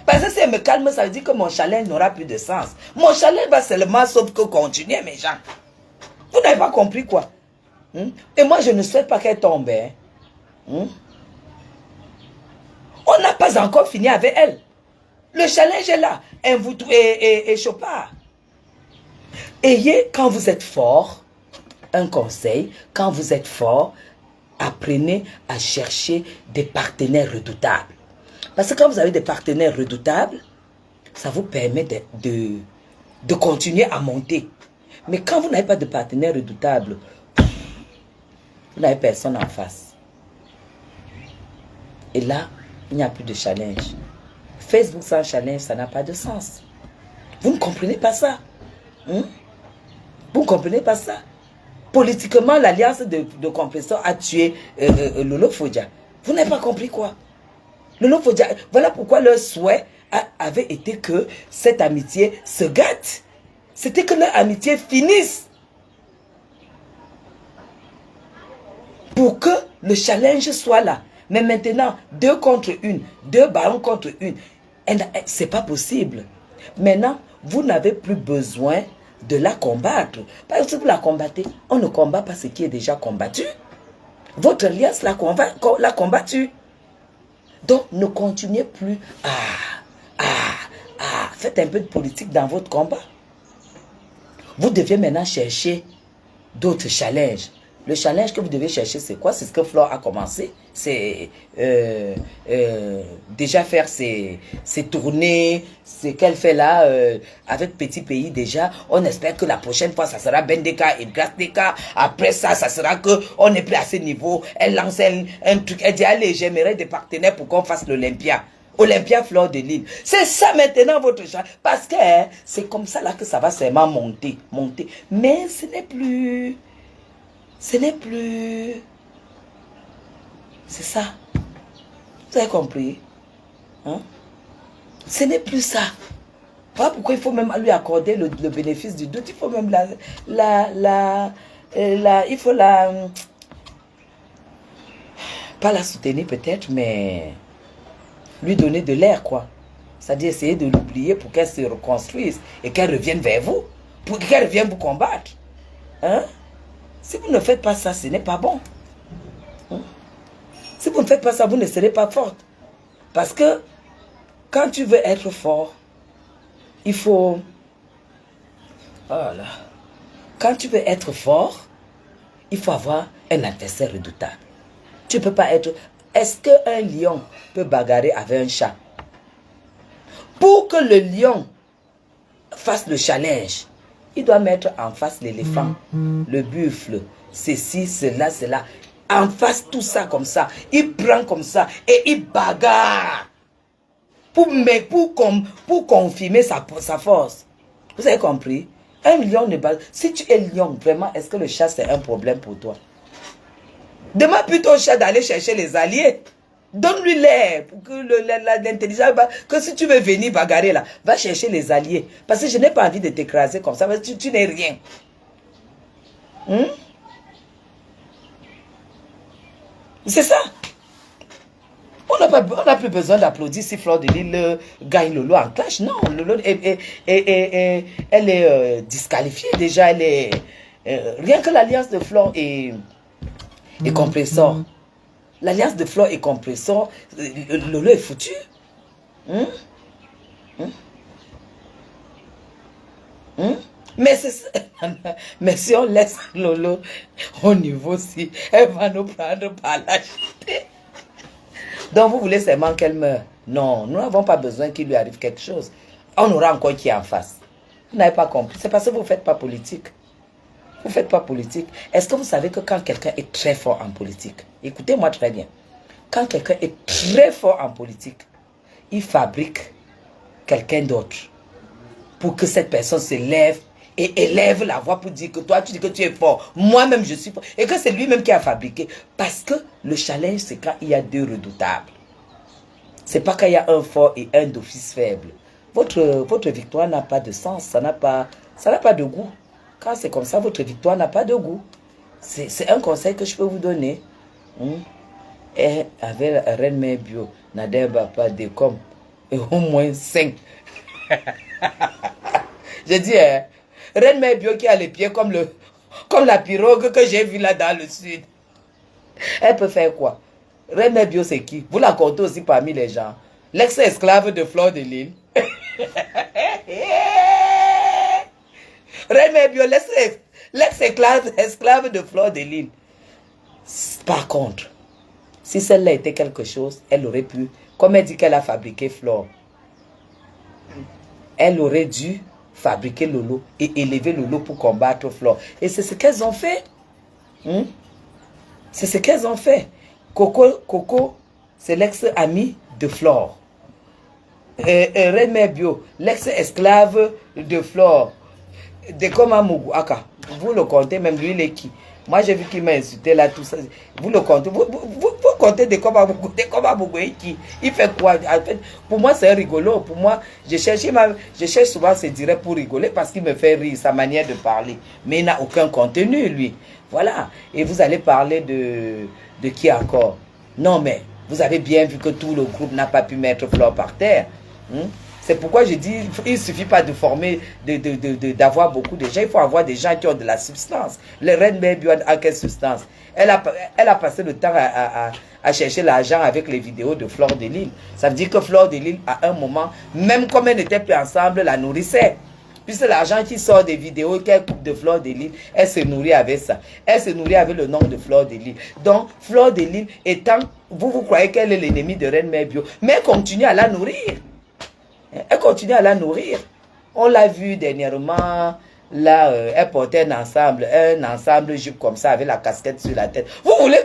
[SPEAKER 1] Parce que si elle me calme, ça veut dire que mon challenge n'aura plus de sens. Mon challenge va seulement sauf que continuer, mes gens. Vous n'avez pas compris quoi? Et moi, je ne souhaite pas qu'elle tombe. On n'a pas encore fini avec elle. Le challenge est là. Et Chopard. Ayez, quand vous êtes fort, un conseil, quand vous êtes fort, apprenez à chercher des partenaires redoutables. Parce que quand vous avez des partenaires redoutables, ça vous permet de continuer à monter. Mais quand vous n'avez pas de partenaire redoutable, vous n'avez personne en face. Et là, il n'y a plus de challenge. Facebook sans challenge, ça n'a pas de sens. Vous ne comprenez pas ça. Vous ne comprenez pas ça. Politiquement, l'alliance de Compressor a tué Lolo Fodja. Vous n'avez pas compris quoi? Lolo Fodja, voilà pourquoi leur souhait avait été que cette amitié se gâte. C'était que leur amitié finisse. Pour que le challenge soit là. Mais maintenant, 2 contre 1, 2 barons contre 1, c'est pas possible. Maintenant, vous n'avez plus besoin de la combattre. Parce que si vous la combattez, on ne combat pas ce qui est déjà combattu. Votre alliance l'a combattu. Donc, ne continuez plus faites un peu de politique dans votre combat. Vous devez maintenant chercher d'autres challenges. Le challenge que vous devez chercher, c'est quoi? C'est ce que Flore a commencé. C'est déjà faire ses tournées, ce qu'elle fait là avec Petit Pays déjà. On espère que la prochaine fois, ça sera Bendeka et Grasdeka. Après ça, ça sera qu'on n'est plus à ce niveau. Elle lance un truc. Elle dit, allez, j'aimerais des partenaires pour qu'on fasse l'Olympia. Olympia Fleur de Lys. C'est ça maintenant votre choix. Parce que c'est comme ça là que ça va seulement monter. Mais ce n'est plus... C'est ça. Vous avez compris? Ce n'est plus ça. Voilà pourquoi il faut même lui accorder le bénéfice du doute. Il faut même il faut pas la soutenir peut-être, mais lui donner de l'air, quoi. C'est-à-dire essayer de l'oublier pour qu'elle se reconstruise et qu'elle revienne vers vous. Pour qu'elle revienne vous combattre. Si vous ne faites pas ça, ce n'est pas bon. Si vous ne faites pas ça, vous ne serez pas forte. Parce que quand tu veux être fort, il faut... Voilà. Quand tu veux être fort, il faut avoir un adversaire redoutable. Tu ne peux pas être... Est-ce qu'un lion peut bagarrer avec un chat? Pour que le lion fasse le challenge, il doit mettre en face l'éléphant, le buffle, ceci, cela, cela. En face, tout ça comme ça. Il prend comme ça et il bagarre. Pour confirmer sa force. Vous avez compris? Un lion ne bagarre. Si tu es lion, vraiment, est-ce que le chat c'est un problème pour toi? Demande plutôt au chat d'aller chercher les alliés. Donne-lui l'air pour que l'intelligence, que si tu veux venir bagarrer là, va chercher les alliés. Parce que je n'ai pas envie de t'écraser comme ça, parce que tu n'es rien. Hmm? C'est ça. On n'a plus besoin d'applaudir si Fleur de Lille gagne Lolo en clash. Non, Lolo elle est disqualifiée déjà. Elle est, rien que l'alliance de Fleur et Compressor. L'alliance de Fleur et Compressor, Lolo est foutu. Hmm? Hmm? Hmm? Mais si on laisse Lolo au niveau si, elle va nous prendre par la chute. Donc vous voulez seulement qu'elle meure? Non, nous n'avons pas besoin qu'il lui arrive quelque chose. On aura encore qui est en face. Vous n'avez pas compris. C'est parce que vous ne faites pas politique. Vous ne faites pas politique. Est-ce que vous savez que quand quelqu'un est très fort en politique, écoutez-moi très bien, quand quelqu'un est très fort en politique, il fabrique quelqu'un d'autre pour que cette personne se lève et élève la voix pour dire que toi, tu dis que tu es fort. Moi-même, je suis fort. Et que c'est lui-même qui a fabriqué. Parce que le challenge, c'est quand il y a deux redoutables. C'est pas quand il y a un fort et un d'office faible. Votre victoire n'a pas de sens. Ça n'a pas de goût. Quand c'est comme ça, votre victoire n'a pas de goût. C'est un conseil que je peux vous donner. Et avec Reine Mère Bio, Nadeba pas de comme et au moins 5. Je dis, Reine Mère Bio qui a les pieds comme la pirogue que j'ai vue là dans le sud. Elle peut faire quoi? Reine Mère Bio, c'est qui? Vous la comptez aussi parmi les gens. L'ex-esclave de Fleur de Lille. Reine Mère Bio, l'ex-esclave de Fleur de Lille. Par contre, si celle-là était quelque chose, elle aurait pu, comme elle dit qu'elle a fabriqué Fleur, elle aurait dû fabriquer Lolo et élever Lolo pour combattre Fleur. Et c'est ce qu'elles ont fait. C'est ce qu'elles ont fait. Coco, c'est l'ex-ami de Fleur. Reine Mère Bio, l'ex-esclave de Fleur. De Komamougou, Aka. Vous le comptez, même lui, il est qui? Moi, j'ai vu qu'il m'a insulté là, tout ça. Vous le comptez. Vous comptez de Komamougou et qui? Il fait quoi? En fait, pour moi, c'est rigolo. Pour moi, je cherche souvent ce direct pour rigoler parce qu'il me fait rire, sa manière de parler. Mais il n'a aucun contenu, lui. Voilà. Et vous allez parler de qui encore? Non, mais vous avez bien vu que tout le groupe n'a pas pu mettre Fleur par terre. C'est pourquoi je dis, il ne suffit pas de former, d'avoir beaucoup de gens. Il faut avoir des gens qui ont de la substance. Le Reine Mère Bio a quelle substance? Elle a passé le temps à chercher l'argent avec les vidéos de Fleur de Lille. Ça veut dire que Fleur de Lille, à un moment, même comme elles n'étaient plus ensemble, la nourrissait. Puisque l'argent qui sort des vidéos qu'elle coupe de Fleur de Lille, elle se nourrit avec ça. Elle se nourrit avec le nom de Fleur de Lille. Donc, Fleur de Lille étant, vous croyez qu'elle est l'ennemi de Reine Mère Bio, mais elle continue à la nourrir. Elle continue à la nourrir. On l'a vu dernièrement, là, elle portait un ensemble jupe comme ça, avec la casquette sur la tête. Vous voulez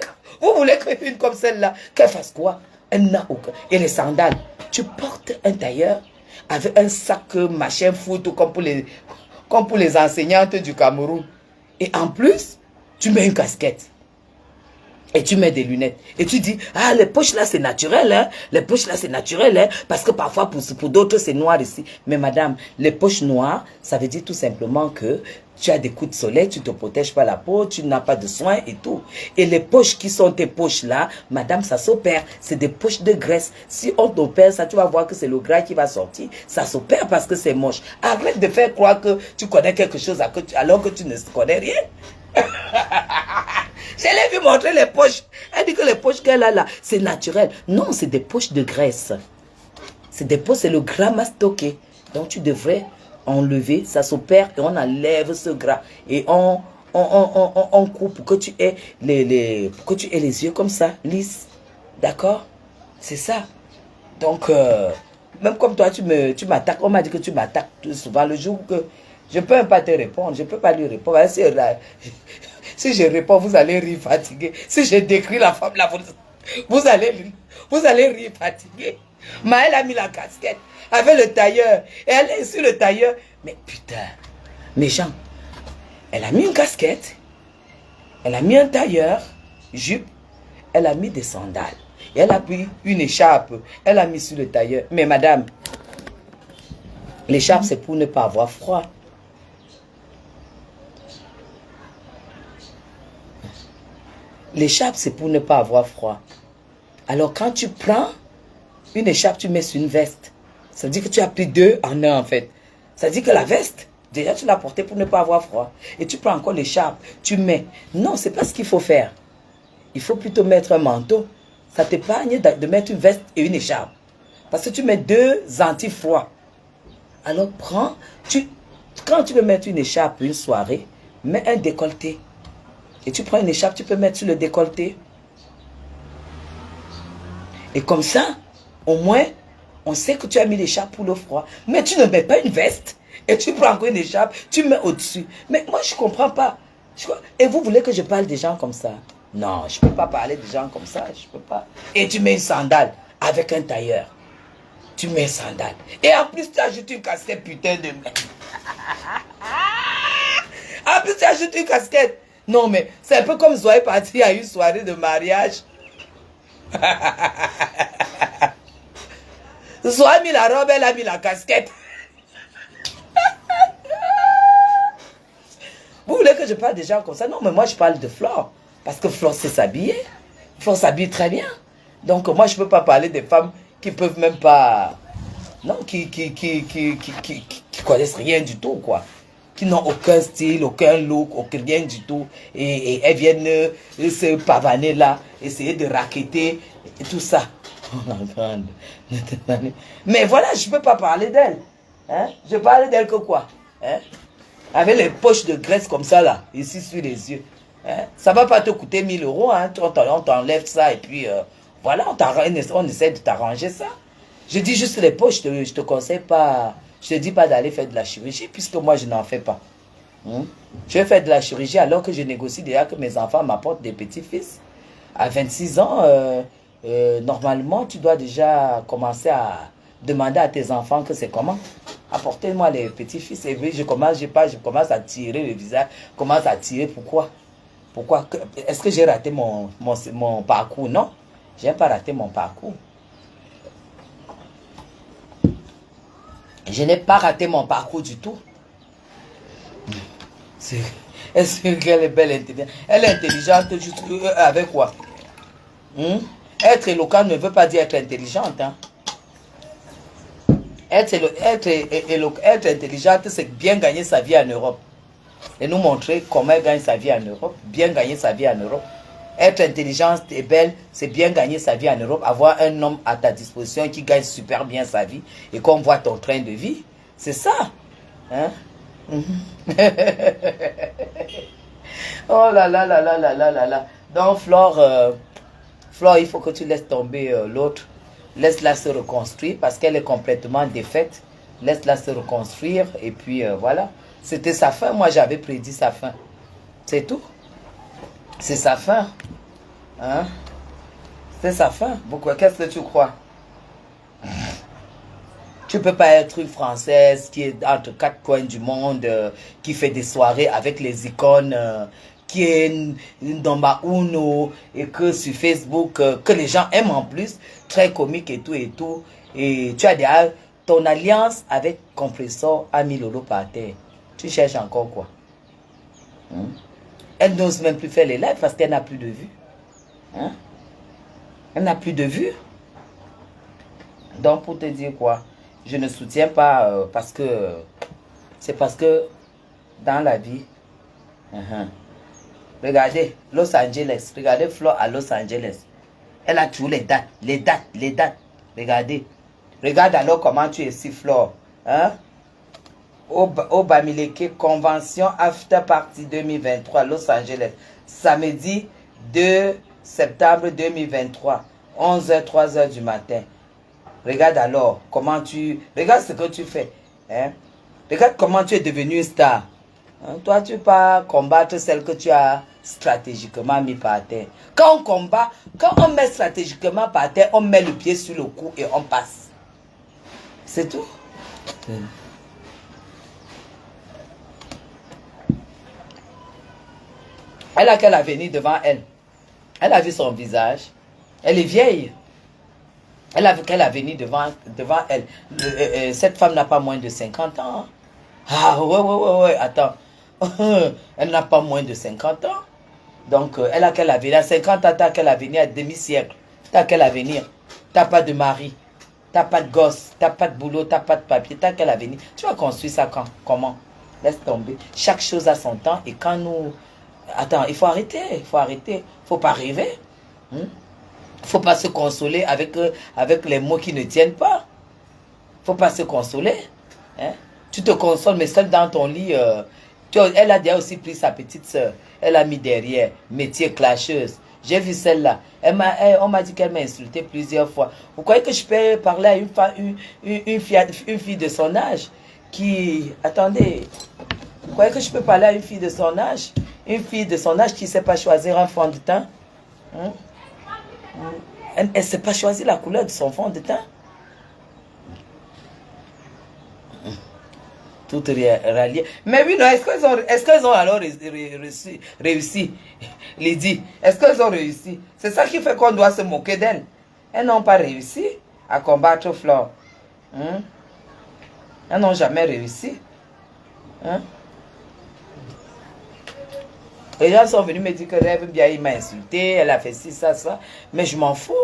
[SPEAKER 1] qu'une comme celle-là, qu'elle fasse quoi? Elle n'a aucun. Et les sandales, tu portes un tailleur avec un sac machin foot comme pour les enseignantes du Cameroun. Et en plus, tu mets une casquette. Et tu mets des lunettes. Et tu dis, ah, les poches là, c'est naturel, hein. Les poches là, c'est naturel, hein. Parce que parfois, pour d'autres, c'est noir ici. Mais madame, les poches noires, ça veut dire tout simplement que tu as des coups de soleil, tu ne te protèges pas la peau, tu n'as pas de soins et tout. Et les poches qui sont tes poches là, madame, ça s'opère. C'est des poches de graisse. Si on t'opère ça, tu vas voir que c'est le gras qui va sortir. Ça s'opère parce que c'est moche. Arrête de faire croire que tu connais quelque chose alors que tu ne connais rien. Je l'ai vu montrer les poches. Elle dit que les poches qu'elle a là, c'est naturel. Non, c'est des poches de graisse. C'est des poches, c'est le gras mastocké. Donc tu devrais enlever, ça s'opère et on enlève ce gras. Et on coupe pour que tu aies pour que tu aies les yeux comme ça, lisses. D'accord? C'est ça. Donc, même comme toi, tu m'attaques. On m'a dit que tu m'attaques souvent le jour que je ne peux même pas te répondre. Je ne peux pas lui répondre. Si je réponds, vous allez rire fatigué. Si je décris la femme là, vous allez rire fatigué. Mais elle a mis la casquette avec le tailleur. Et elle est sur le tailleur. Mais putain, méchant. Elle a mis une casquette. Elle a mis un tailleur, jupe. Elle a mis des sandales. Et elle a pris une écharpe. Elle a mis sur le tailleur. Mais madame, l'écharpe c'est pour ne pas avoir froid. L'écharpe, c'est pour ne pas avoir froid. Alors, quand tu prends une écharpe, tu mets sur une veste. Ça veut dire que tu as pris deux en un, en fait. Ça veut dire que la veste, déjà, tu l'as portée pour ne pas avoir froid. Et tu prends encore l'écharpe, tu mets. Non, c'est pas ce qu'il faut faire. Il faut plutôt mettre un manteau. Ça t'épargne de mettre une veste et une écharpe. Parce que tu mets deux anti-froid. Alors, quand tu veux mettre une écharpe une soirée, mets un décolleté. Et tu prends une écharpe, tu peux mettre sur le décolleté. Et comme ça, au moins, on sait que tu as mis l'écharpe pour le froid. Mais tu ne mets pas une veste et tu prends encore une écharpe, tu mets au-dessus. Mais moi, je ne comprends pas. Et vous voulez que je parle des gens comme ça? Non, je ne peux pas parler des gens comme ça. Je peux pas. Et tu mets une sandale avec un tailleur. Tu mets une sandale. Et en plus, tu ajoutes une casquette, putain de merde. En plus, tu ajoutes une casquette. Non, mais c'est un peu comme Zoé parti à une soirée de mariage. Zoé a mis la robe, elle a mis la casquette. Vous voulez que je parle des gens comme ça? Non, mais moi, je parle de Flore. Parce que Flore sait s'habiller. Flore s'habille très bien. Donc, moi, je ne peux pas parler des femmes qui peuvent même pas... Non, qui connaissent rien du tout, quoi. Qui n'ont aucun style, aucun look, aucun rien du tout. Et elles viennent se pavaner là, essayer de racketter et tout ça. Mais voilà, je ne peux pas parler d'elle. Hein? Je parle d'elle que quoi? Hein? Avec les poches de graisse comme ça là, ici sur les yeux. Hein? Ça ne va pas te coûter 1000 euros. Hein? On t'enlève ça et puis voilà, on essaie de t'arranger ça. Je dis juste les poches, je te conseille pas, je te dis pas d'aller faire de la chirurgie puisque moi je n'en fais pas. Je vais faire de la chirurgie alors que je négocie déjà que mes enfants m'apportent des petits-fils. À 26 ans, normalement tu dois déjà commencer à demander à tes enfants que c'est comment. Apportez-moi les petits-fils. Et puis je commence à tirer le visage. Commence à tirer, pourquoi? Pourquoi? Est-ce que j'ai raté mon parcours? Non, je n'ai pas raté mon parcours. Je n'ai pas raté mon parcours du tout. Est-ce qu'elle est belle, intelligente? Elle est intelligente juste avec quoi? Être éloquent ne veut pas dire être intelligente. Hein? Être intelligente, c'est bien gagner sa vie en Europe. Et nous montrer comment elle gagne sa vie en Europe. Bien gagner sa vie en Europe. Être intelligente et belle, c'est bien gagner sa vie en Europe. Avoir un homme à ta disposition qui gagne super bien sa vie et qu'on voit ton train de vie. C'est ça. Hein? Oh là là là là là là là là. Donc Flore, il faut que tu laisses tomber l'autre. Laisse-la se reconstruire parce qu'elle est complètement défaite. Laisse-la se reconstruire et puis voilà. C'était sa fin. Moi, j'avais prédit sa fin. C'est tout. C'est sa fin. Hein? C'est sa fin. Pourquoi? Qu'est-ce que tu crois? Tu ne peux pas être une Française qui est entre quatre coins du monde, qui fait des soirées avec les icônes, qui est une Domba Uno, et que sur Facebook, que les gens aiment en plus, très comique et tout et tout. Et tu as déjà ton alliance avec Compressor a mis Lolo par terre. Tu cherches encore quoi? Elle n'ose même plus faire les lives parce qu'elle n'a plus de vues. Hein? Elle n'a plus de vues. Donc pour te dire quoi? Je ne soutiens pas parce que... C'est parce que dans la vie... Regardez Los Angeles. Regardez Flore à Los Angeles. Elle a toujours les dates. Les dates. Regardez. Regarde alors comment tu es ici, Flore. Hein? Au Bamileke, convention after party 2023, Los Angeles. Samedi 2 septembre 2023. 11h, 3h du matin. Regarde alors comment tu... Regarde ce que tu fais. Hein? Regarde comment tu es devenu une star. Hein? Toi, tu vas combattre celle que tu as stratégiquement mis par terre. Quand on combat, quand on met stratégiquement par terre, on met le pied sur le cou et on passe. C'est tout. Elle a quel avenir devant elle? Elle a vu son visage. Elle est vieille. Elle a vu quel avenir devant elle. Cette femme n'a pas moins de 50 ans. Ah, ouais, attends. Elle n'a pas moins de 50 ans. Donc, elle a quel avenir? À 50 ans, tu as quel avenir? À demi-siècle. Tu as quel avenir? Tu n'as pas de mari. Tu n'as pas de gosse. Tu n'as pas de boulot. Tu n'as pas de papier. Tu as quel avenir? Tu vas construire ça quand? Comment? Laisse tomber. Chaque chose a son temps. Et quand nous... Attends, il faut arrêter. Il faut arrêter. Il ne faut pas rêver. Il ne faut pas se consoler avec les mots qui ne tiennent pas. Il ne faut pas se consoler. Hein? Tu te consoles, mais seul dans ton lit... elle a déjà aussi pris sa petite soeur. Elle a mis derrière, métier clasheuse. J'ai vu celle-là. On m'a dit qu'elle m'a insulté plusieurs fois. Vous croyez que je peux parler à une fille de son âge qui... Attendez. Vous croyez que je peux parler à une fille de son âge? Une fille de son âge qui ne sait pas choisir un fond de teint? Elle ne sait pas choisir la couleur de son fond de teint? Tout rallié. Mais oui, non, est-ce qu'elles ont alors réussi? Lydie, est-ce qu'elles ont réussi? C'est ça qui fait qu'on doit se moquer d'elles. Elles n'ont pas réussi à combattre Flore. Elles n'ont jamais réussi. Les gens sont venus me dire que Rêve bien, il m'a insulté, elle a fait ci, ça, ça. Mais je m'en fous.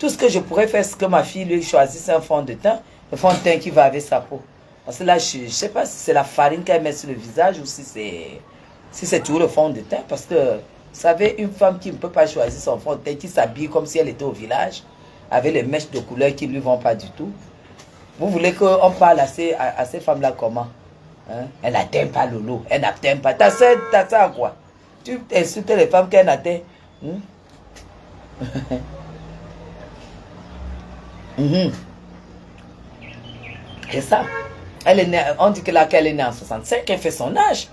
[SPEAKER 1] Tout ce que je pourrais faire, c'est que ma fille lui choisisse un fond de teint. Le fond de teint qui va avec sa peau. Parce que là, je ne sais pas si c'est la farine qu'elle met sur le visage ou si c'est toujours le fond de teint. Parce que, vous savez, une femme qui ne peut pas choisir son fond de teint, qui s'habille comme si elle était au village, avec les mèches de couleur qui ne lui vont pas du tout. Vous voulez qu'on parle à ces femmes-là comment? Elle n'atteint pas Lolo. Elle n'atteint pas. T'as ça à quoi? Tu insultes les femmes qu'elle n'atteint. C'est ça. Elle est née, on dit qu'elle est née en 65, elle fait son âge.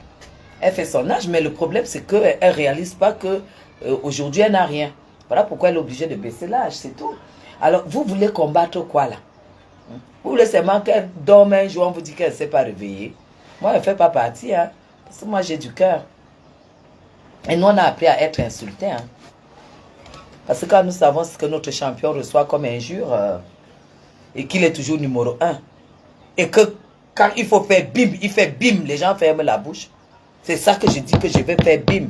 [SPEAKER 1] Elle fait son âge, mais le problème c'est qu'elle ne réalise pas que aujourd'hui elle n'a rien. Voilà pourquoi elle est obligée de baisser l'âge, c'est tout. Alors, vous voulez combattre quoi là? Vous voulez seulement qu'elle dorme un jour, on vous dit qu'elle ne s'est pas réveillée. Moi, elle ne fait pas partie, parce que moi j'ai du cœur. Et nous on a appris à être insultés. Parce que quand nous savons ce que notre champion reçoit comme injure, et qu'il est toujours numéro 1, et que quand il faut faire bim, il fait bim, les gens ferment la bouche. C'est ça que je dis que je vais faire bim.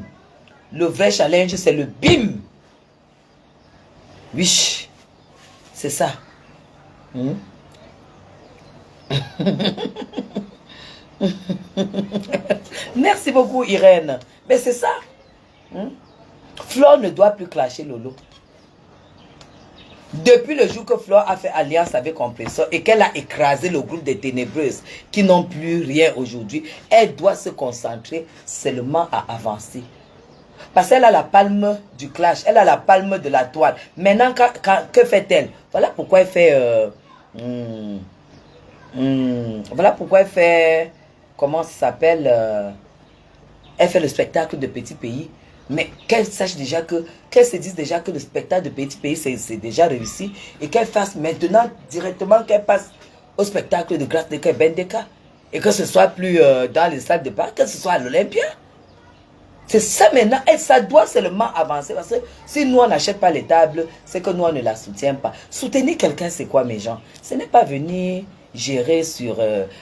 [SPEAKER 1] Le vrai challenge, c'est le bim. Oui, c'est ça. Merci beaucoup, Irène. Mais c'est ça. Flore ne doit plus clasher Lolo. Depuis le jour que Flore a fait alliance avec Compressor et qu'elle a écrasé le groupe des Ténébreuses qui n'ont plus rien aujourd'hui, elle doit se concentrer seulement à avancer. Parce qu'elle a la palme du clash, elle a la palme de la toile. Maintenant, que fait-elle? Voilà pourquoi elle fait... voilà pourquoi elle fait... Comment ça s'appelle? Elle fait le spectacle de Petit Pays. Mais qu'elle sache déjà qu'elle se dise déjà que le spectacle de Petit Pays, c'est déjà réussi. Et qu'elle fasse maintenant directement qu'elle passe au spectacle de Grâce de Bendeka. Et que ce soit plus dans les salles de parc, que ce soit à l'Olympia. C'est ça maintenant. Et ça doit seulement avancer. Parce que si nous, on n'achète pas les tables, c'est que nous, on ne la soutient pas. Soutenir quelqu'un, c'est quoi, mes gens? Ce n'est pas venir gérer sur...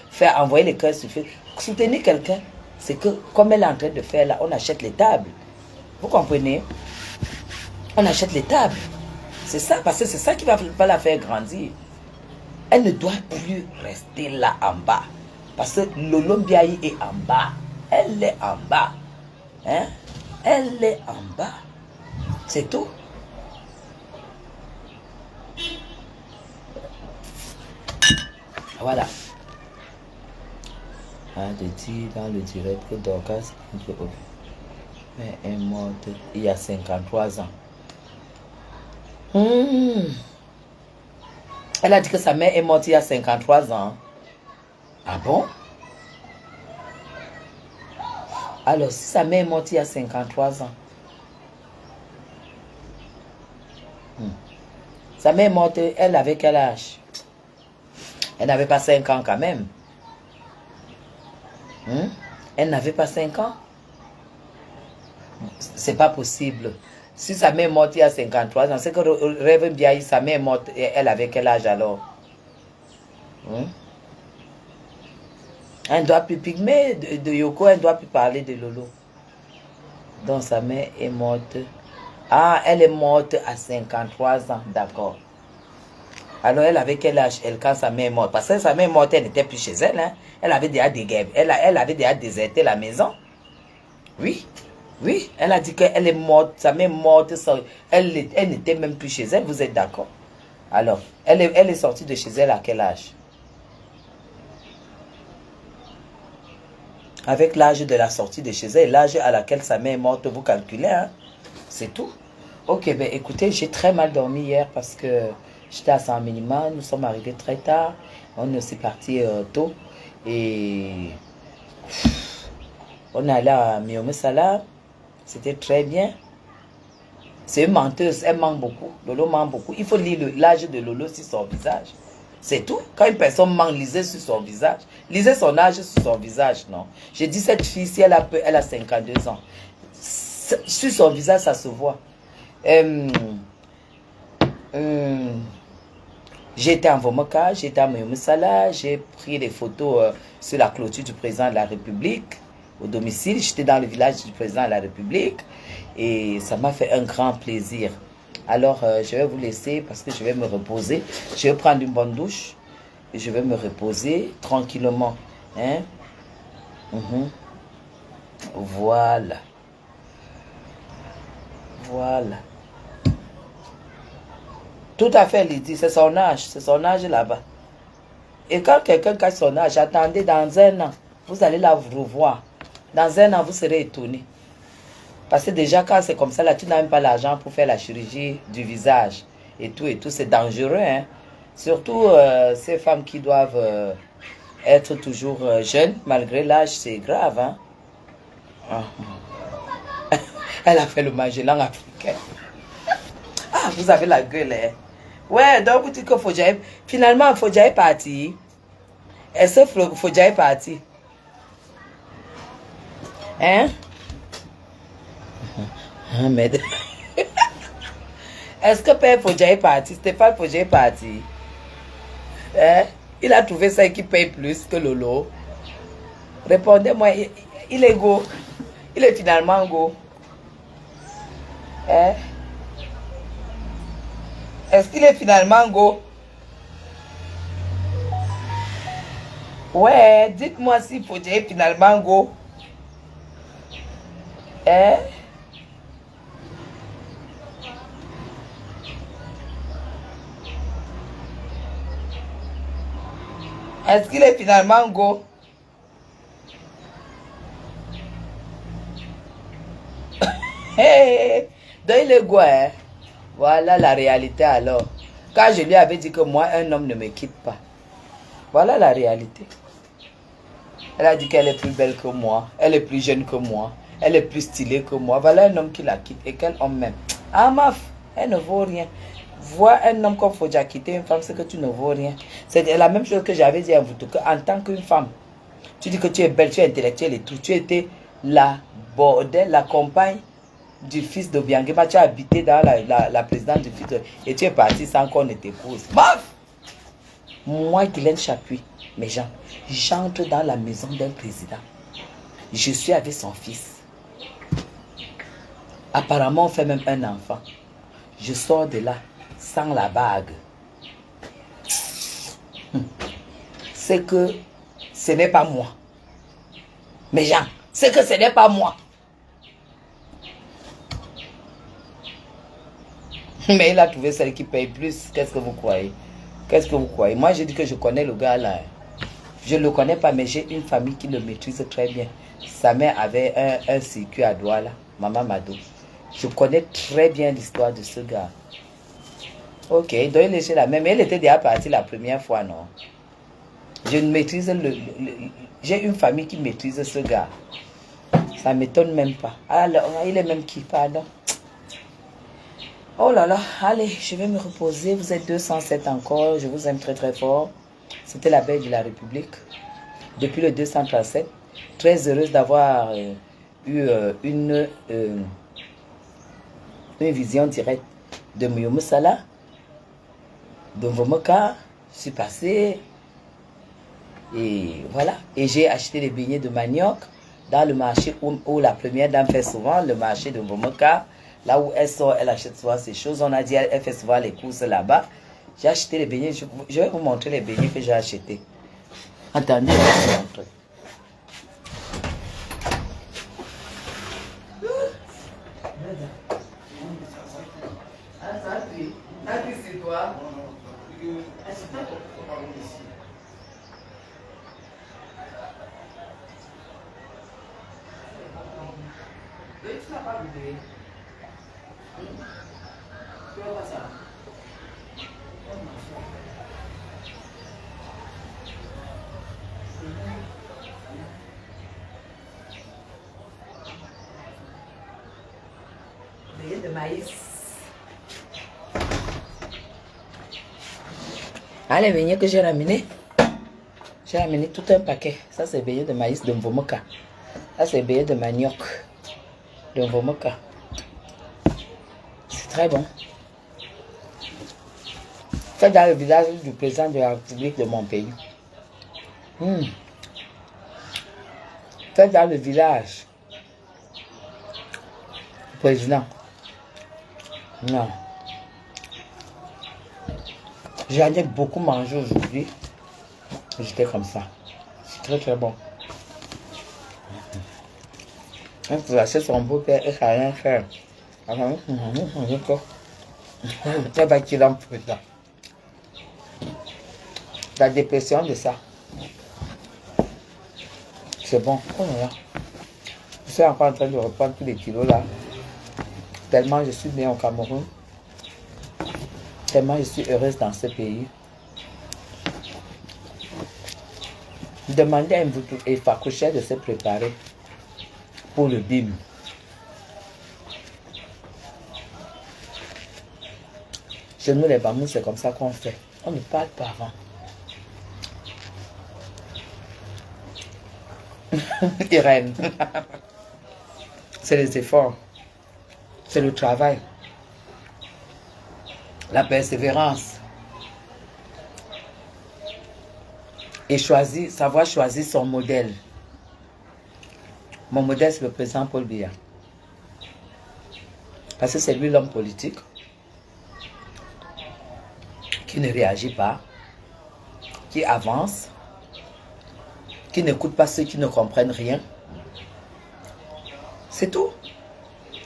[SPEAKER 1] faire envoyer les cœurs sur Facebook. Soutenir quelqu'un, c'est que, comme elle est en train de faire là, on achète les tables. Vous comprenez? On achète les tables. C'est ça, parce que c'est ça qui va la faire grandir. Elle ne doit plus rester là en bas. Parce que Lolo Mbiaye est en bas. Elle est en bas. Elle est en bas. C'est tout. Voilà. De dire dans le direct que Dorcas est morte il y a 53 ans. Elle a dit que sa mère est morte il y a 53 ans. Ah bon? Alors, si sa mère est morte il y a 53 ans, sa mère est morte, elle avait quel âge? Elle n'avait pas 5 ans quand même. Elle n'avait pas 5 ans. C'est pas possible. Si sa mère est morte il y a 53 ans, c'est que Rêve Mbiaye, sa mère est morte, elle avait quel âge alors? Elle ne doit plus pigmer de Yoko, elle ne doit plus parler de Lolo. Donc sa mère est morte. Ah, elle est morte à 53 ans, d'accord. Alors elle avait quel âge elle quand sa mère est morte? Parce que sa mère est morte, elle n'était plus chez elle. Hein. Elle avait déjà elle avait déjà déserté la maison. Oui, oui. Elle a dit qu'elle est morte, sa mère est morte, elle n'était même plus chez elle, vous êtes d'accord? Alors, elle est sortie de chez elle à quel âge? Avec l'âge de la sortie de chez elle, l'âge à laquelle sa mère est morte, vous calculez, hein? C'est tout. Ok, ben écoutez, j'ai très mal dormi hier parce que j'étais à San Minima, nous sommes arrivés très tard, on est aussi parti tôt et on est allé à Miome Salah, c'était très bien. C'est une menteuse, elle ment beaucoup, Lolo ment beaucoup. Il faut lire l'âge de Lolo sur son visage. C'est tout. Quand une personne ment, lisez sur son visage. Lisez son âge sur son visage, non. J'ai dit cette fille, si elle a 52 ans, sur son visage, ça se voit. J'étais en Vomoka, j'étais à Moyomusala, j'ai pris des photos sur la clôture du président de la République, au domicile. J'étais dans le village du président de la République et ça m'a fait un grand plaisir. Alors, je vais vous laisser parce que je vais me reposer. Je vais prendre une bonne douche et je vais me reposer tranquillement. Hein? Voilà. Voilà. Tout à fait, Lydie, c'est son âge là-bas. Et quand quelqu'un cache son âge, attendez, dans un an, vous allez la revoir. Dans un an, vous serez étonné. Parce que déjà, quand c'est comme ça, là, tu n'as même pas l'argent pour faire la chirurgie du visage. Et tout, c'est dangereux. Hein? Surtout ces femmes qui doivent être toujours jeunes, malgré l'âge, c'est grave. Hein? Elle a fait le Magellan africain. Ah, vous avez la gueule, hein? Ouais, donc vous dites que Fodja, finalement, Fodja est parti. Est-ce que Fodja est parti? Hein? Ah, merde. Est-ce que Père Fodja est parti? Stéphane Fodja est parti? Hein? Il a trouvé ça qui paye plus que Lolo. Répondez-moi, il est go. Il est finalement go. Hein? Est-ce qu'il est finalement go? Ouais, dites-moi si Fodja est finalement go. Hein? Est-ce qu'il est finalement go? Hey, donc il est go, hein? Voilà la réalité alors. Quand je lui avais dit que moi, un homme ne me quitte pas. Voilà la réalité. Elle a dit qu'elle est plus belle que moi. Elle est plus jeune que moi. Elle est plus stylée que moi. Voilà un homme qui la quitte. Et quel homme même. Ah, maf, elle ne vaut rien. Voir un homme comme Fodja quitter une femme, c'est que tu ne vaux rien. C'est la même chose que j'avais dit à vous, qu'en tant qu'une femme, tu dis que tu es belle, tu es intellectuelle et tout. Tu étais la bordelle, la compagne du fils de Biangema. Tu as habité dans la présidence du fils de... Et tu es parti sans qu'on ne t'épouse. Maf! Moi, Guylaine Chapuis, mes gens, j'entre dans la maison d'un président. Je suis avec son fils. Apparemment, on fait même un enfant. Je sors de là sans la bague. C'est que ce n'est pas moi. Mes gens, c'est que ce n'est pas moi. Mais il a trouvé celle qui paye plus. Qu'est-ce que vous croyez? Qu'est-ce que vous croyez? Moi, je dis que je connais le gars là. Je ne le connais pas, mais j'ai une famille qui le maîtrise très bien. Sa mère avait un circuit à Douala, Maman Mado. Je connais très bien l'histoire de ce gars. Ok, donc il est chez la même. Elle était déjà partie la première fois, non? Je ne maîtrise j'ai une famille qui maîtrise ce gars. Ça ne m'étonne même pas. Alors, il est même qui, pardon? Oh là là, allez, je vais me reposer. Vous êtes 207 encore. Je vous aime très très fort. C'était la belle de la République. Depuis le 237. Très heureuse d'avoir eu une vision directe de Moyomo Salah, de Vomoka. Je suis passée. Et voilà. Et j'ai acheté des beignets de manioc. dans le marché où la première dame fait souvent, le marché de Mbomoka, là où elle sort, elle achète souvent ces choses. On a dit, elle fait souvent les courses là-bas. J'ai acheté les beignets, je vais vous montrer les beignets que j'ai achetés. Attendez, je vais vous montrer. C'est toi. Tu n'as pas bébé. Tu vois pas ça? Beignet de maïs. Ah, les beignets que j'ai ramenés. J'ai ramené tout un paquet. Ça, c'est beignet de maïs de Mvomoka. Ça, c'est beignet de manioc de Mvomoka. C'est très bon. C'est dans le village du président de la République de mon pays. C'est dans le village du président. Non. J'en ai beaucoup mangé aujourd'hui. J'étais comme ça. C'est très très bon. On peut lâcher son beau-père et ça n'a rien faire. Elle va tirer un peu là. La dépression de ça. C'est bon. Oh là là. Je suis encore en train de reprendre tous les kilos là. Tellement je suis bien au Cameroun. Tellement je suis heureuse dans ce pays. Demandez à Mboutou et Fakouché de se préparer pour le BIM. Chez nous les Bamous, c'est comme ça qu'on fait. On ne parle pas avant. Irène. C'est les efforts. C'est le travail. La persévérance. Et savoir choisir son modèle. Mon modèle, c'est le président Paul Biya. Parce que c'est lui l'homme politique qui ne réagit pas, qui avance, qui n'écoute pas ceux qui ne comprennent rien. C'est tout.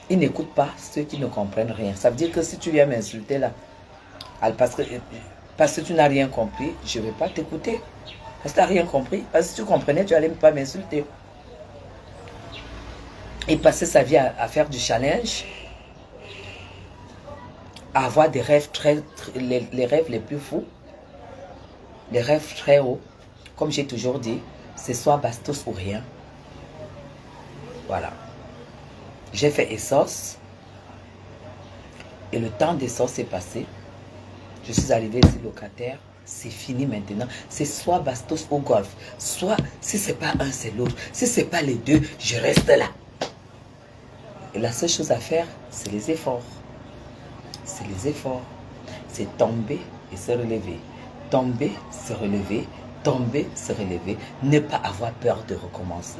[SPEAKER 1] Il n'écoute pas ceux qui ne comprennent rien. Ça veut dire que si tu viens m'insulter là, parce que tu n'as rien compris, je ne vais pas t'écouter. Parce que tu n'as rien compris. Parce que si tu comprenais, tu n'allais pas m'insulter. Il passait sa vie à faire du challenge, à avoir des rêves les rêves les plus fous, les rêves très hauts. Comme j'ai toujours dit, c'est soit bastos ou rien. Voilà. J'ai fait Essos. Et le temps d'Essos est passé. Je suis arrivé ici locataire. C'est fini maintenant. C'est soit bastos ou golf. Soit, si c'est pas un, c'est l'autre. Si c'est pas les deux, je reste là. Et la seule chose à faire, c'est les efforts. C'est les efforts. C'est tomber et se relever. Tomber, se relever. Tomber, se relever. Ne pas avoir peur de recommencer.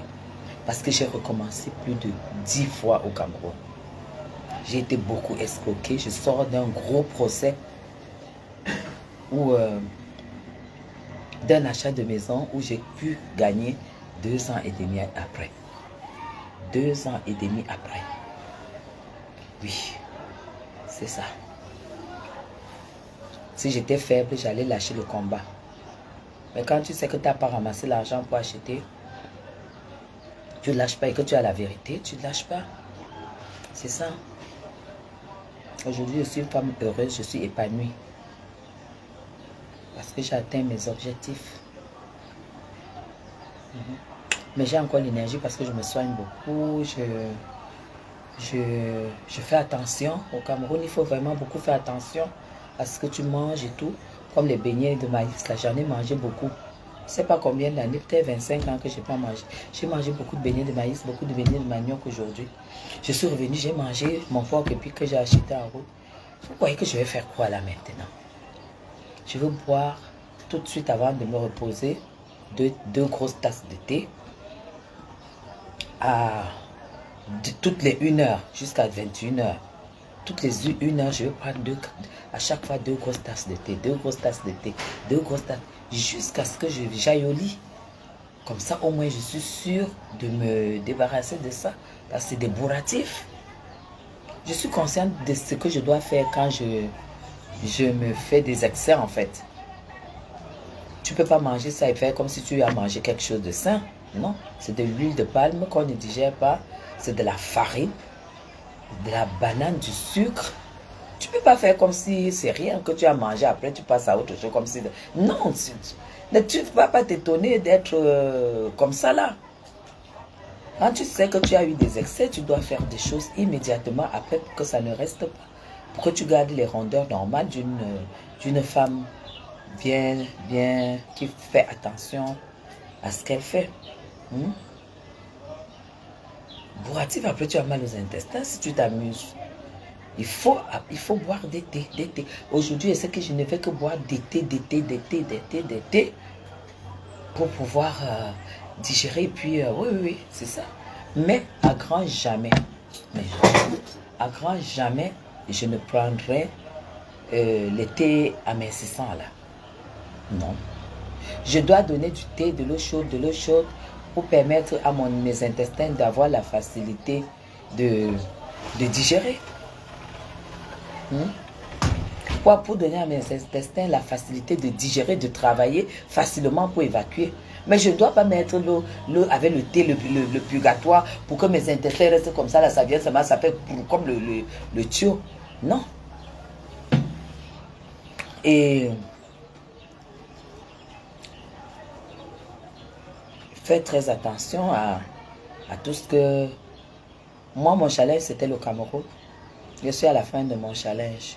[SPEAKER 1] Parce que j'ai recommencé plus de 10 fois au Cameroun. J'ai été beaucoup escroqué. Je sors d'un gros procès où d'un achat de maison où j'ai pu gagner 2 ans et demi après. 2 ans et demi après. Oui, c'est ça. Si j'étais faible, j'allais lâcher le combat. Mais quand tu sais que tu n'as pas ramassé l'argent pour acheter, tu ne lâches pas et que tu as la vérité, tu ne lâches pas. C'est ça. Aujourd'hui, je suis une femme heureuse, je suis épanouie. Parce que j'ai atteint mes objectifs. Mais j'ai encore l'énergie parce que je me soigne beaucoup. Je fais attention. Au Cameroun, il faut vraiment beaucoup faire attention à ce que tu manges et tout. Comme les beignets de maïs, là, j'en ai mangé beaucoup. Je ne sais pas combien d'années, peut-être 25 ans que je n'ai pas mangé. J'ai mangé beaucoup de beignets de maïs, beaucoup de beignets de manioc aujourd'hui. Je suis revenu, j'ai mangé mon porc et puis que j'ai acheté en route. Vous voyez que je vais faire quoi là maintenant? Je veux boire tout de suite avant de me reposer deux grosses tasses de thé. à toutes les 1 heure jusqu'à 21 heures. Toutes les 1 heure, je vais prendre à chaque fois 2 grosses tasses de thé, 2 grosses tasses de thé, 2 grosses tasses, jusqu'à ce que j'aille au lit. Comme ça, au moins, je suis sûr de me débarrasser de ça. Parce que c'est des bourratifs. Je suis consciente de ce que je dois faire quand je me fais des excès, en fait. Tu ne peux pas manger ça et faire comme si tu as mangé quelque chose de sain. Non, c'est de l'huile de palme qu'on ne digère pas. C'est de la farine, de la banane, du sucre. Tu ne peux pas faire comme si c'est rien que tu as mangé. Après, tu passes à autre chose comme si... Non, tu ne vas pas t'étonner d'être comme ça là. Quand tu sais que tu as eu des excès, tu dois faire des choses immédiatement après pour que ça ne reste pas. Pour que tu gardes les rondeurs normales d'une femme qui fait attention à ce qu'elle fait. Bourratif, après tu as mal aux intestins si tu t'amuses. Il faut boire des thés, des thés. Aujourd'hui, c'est que je ne fais que boire des thés pour pouvoir digérer. Et puis, oui, c'est ça. Mais à grand jamais, je ne prendrai les thés amincissants là. Non. Je dois donner du thé, de l'eau chaude, pour permettre à mes intestins d'avoir la facilité de digérer. Pour donner à mes intestins la facilité de digérer, de travailler facilement pour évacuer. Mais je ne dois pas mettre l'eau avec le thé, le purgatoire, pour que mes intestins restent comme ça, là, ça vient, ça fait comme le tuyau. Non. Et faites très attention à tout ce que... Moi, mon challenge, c'était le Cameroun. Je suis à la fin de mon challenge.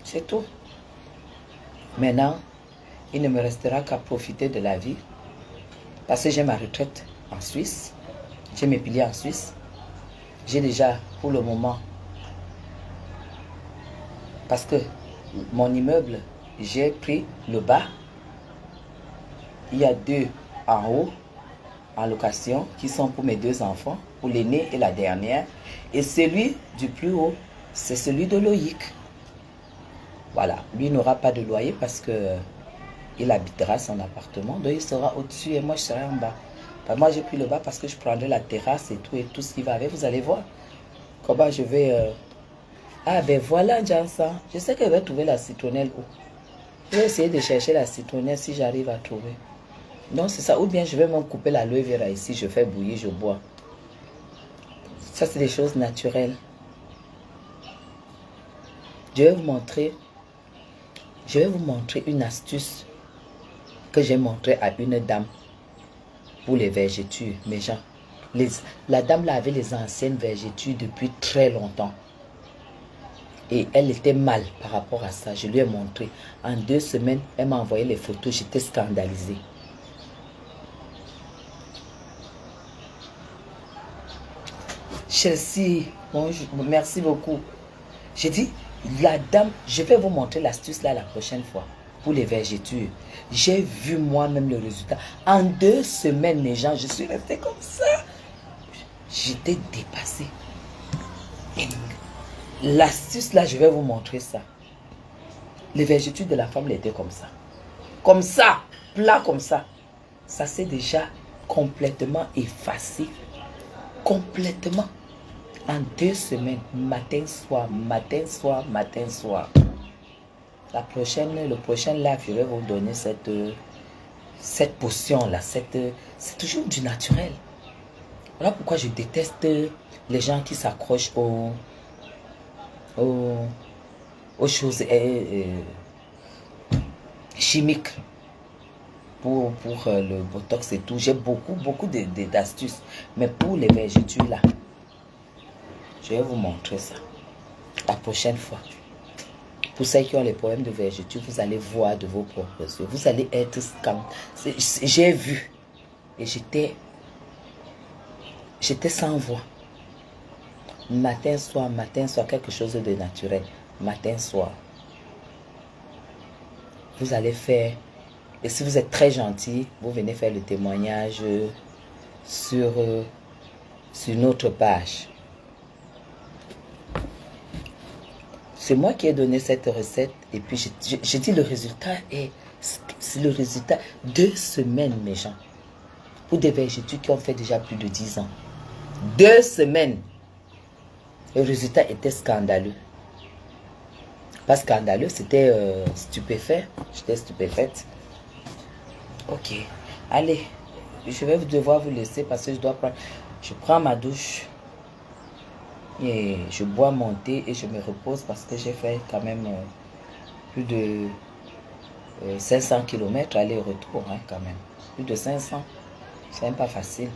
[SPEAKER 1] C'est tout. Maintenant, il ne me restera qu'à profiter de la vie. Parce que j'ai ma retraite en Suisse. J'ai mes piliers en Suisse. J'ai déjà, pour le moment, parce que mon immeuble, j'ai pris le bas. Il y a 2 en haut, en location, qui sont pour mes 2 enfants, pour l'aîné et la dernière. Et celui du plus haut, c'est celui de Loïc. Voilà, lui n'aura pas de loyer parce que il habitera son appartement, donc il sera au-dessus et moi je serai en bas. Enfin, moi j'ai pris le bas parce que je prendrai la terrasse et tout ce qui va avec. Vous allez voir comment je vais... Ah ben voilà Jansa, je sais qu'elle va trouver la citronnelle où. Je vais essayer de chercher la citronnelle si j'arrive à trouver. Donc c'est ça, ou bien je vais même couper l'aloe vera ici, je fais bouillir, je bois. Ça c'est des choses naturelles. Je vais vous montrer une astuce que j'ai montrée à une dame pour les vergetures. Mes gens, la dame là avait les anciennes vergetures depuis très longtemps. Et elle était mal par rapport à ça. Je lui ai montré. En 2 semaines, elle m'a envoyé les photos. J'étais scandalisée. Chelsea, bonjour, merci beaucoup. J'ai dit, la dame, je vais vous montrer l'astuce là la prochaine fois pour les vergetures. J'ai vu moi-même le résultat. En 2 semaines, les gens, je suis restée comme ça. J'étais dépassée. L'astuce là, je vais vous montrer ça. Les vergetures de la femme étaient comme ça. Comme ça, plat comme ça. Ça s'est déjà complètement effacé. Complètement. En 2 semaines, matin, soir, matin, soir, matin, soir. Le prochain live, je vais vous donner cette potion-là. C'est toujours du naturel. Voilà pourquoi je déteste les gens qui s'accrochent aux choses chimiques pour le botox et tout. J'ai beaucoup d'astuces. Mais pour les vergetures là, je vais vous montrer ça la prochaine fois. Pour ceux qui ont les problèmes de vergetures, vous allez voir de vos propres yeux. Vous allez être scandalisés. J'ai vu et j'étais sans voix. Matin, soir, quelque chose de naturel. Matin, soir. Vous allez faire, et si vous êtes très gentil, vous venez faire le témoignage sur sur notre page. C'est moi qui ai donné cette recette et puis j'ai dit le résultat est... C'est le résultat. 2 semaines, mes gens. Pour des vergetures qui ont fait déjà plus de 10 ans. 2 semaines. Le résultat était scandaleux. Pas scandaleux, c'était stupéfait. J'étais stupéfaite. Ok. Allez. Je vais devoir vous laisser parce que je dois prendre... Je prends ma douche. Et je bois mon thé et je me repose parce que j'ai fait quand même plus de 500 km aller-retour, hein, quand même. Plus de 500. C'est même pas facile.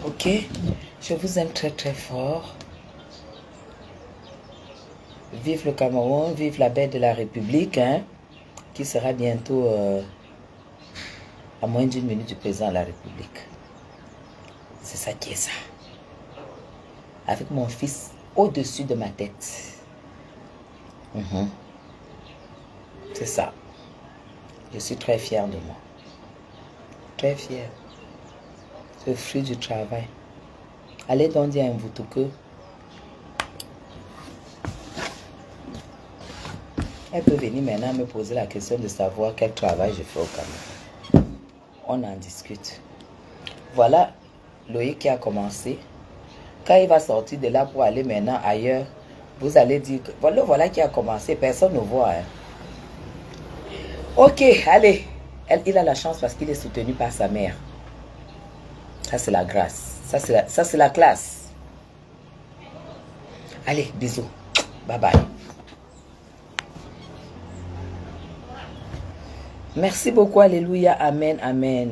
[SPEAKER 1] Ok. Je vous aime très très fort. Vive le Cameroun, vive la belle de la République, hein, qui sera bientôt à moins d'1 minute du président de la République. C'est ça qui est ça. Avec mon fils au-dessus de ma tête. C'est ça. Je suis très fière de moi. Très fière. C'est le fruit du travail. Allez donc dire à Mvutuke. Elle peut venir maintenant me poser la question de savoir quel travail je fais au Cameroun. On en discute. Voilà Loïc qui a commencé. Quand il va sortir de là pour aller maintenant ailleurs, vous allez dire que voilà qui a commencé. Personne ne voit. Hein. Ok, allez. Il a la chance parce qu'il est soutenu par sa mère. Ça, c'est la grâce. Ça, c'est la classe. Allez, bisous. Bye bye. Merci beaucoup. Alléluia. Amen. Amen.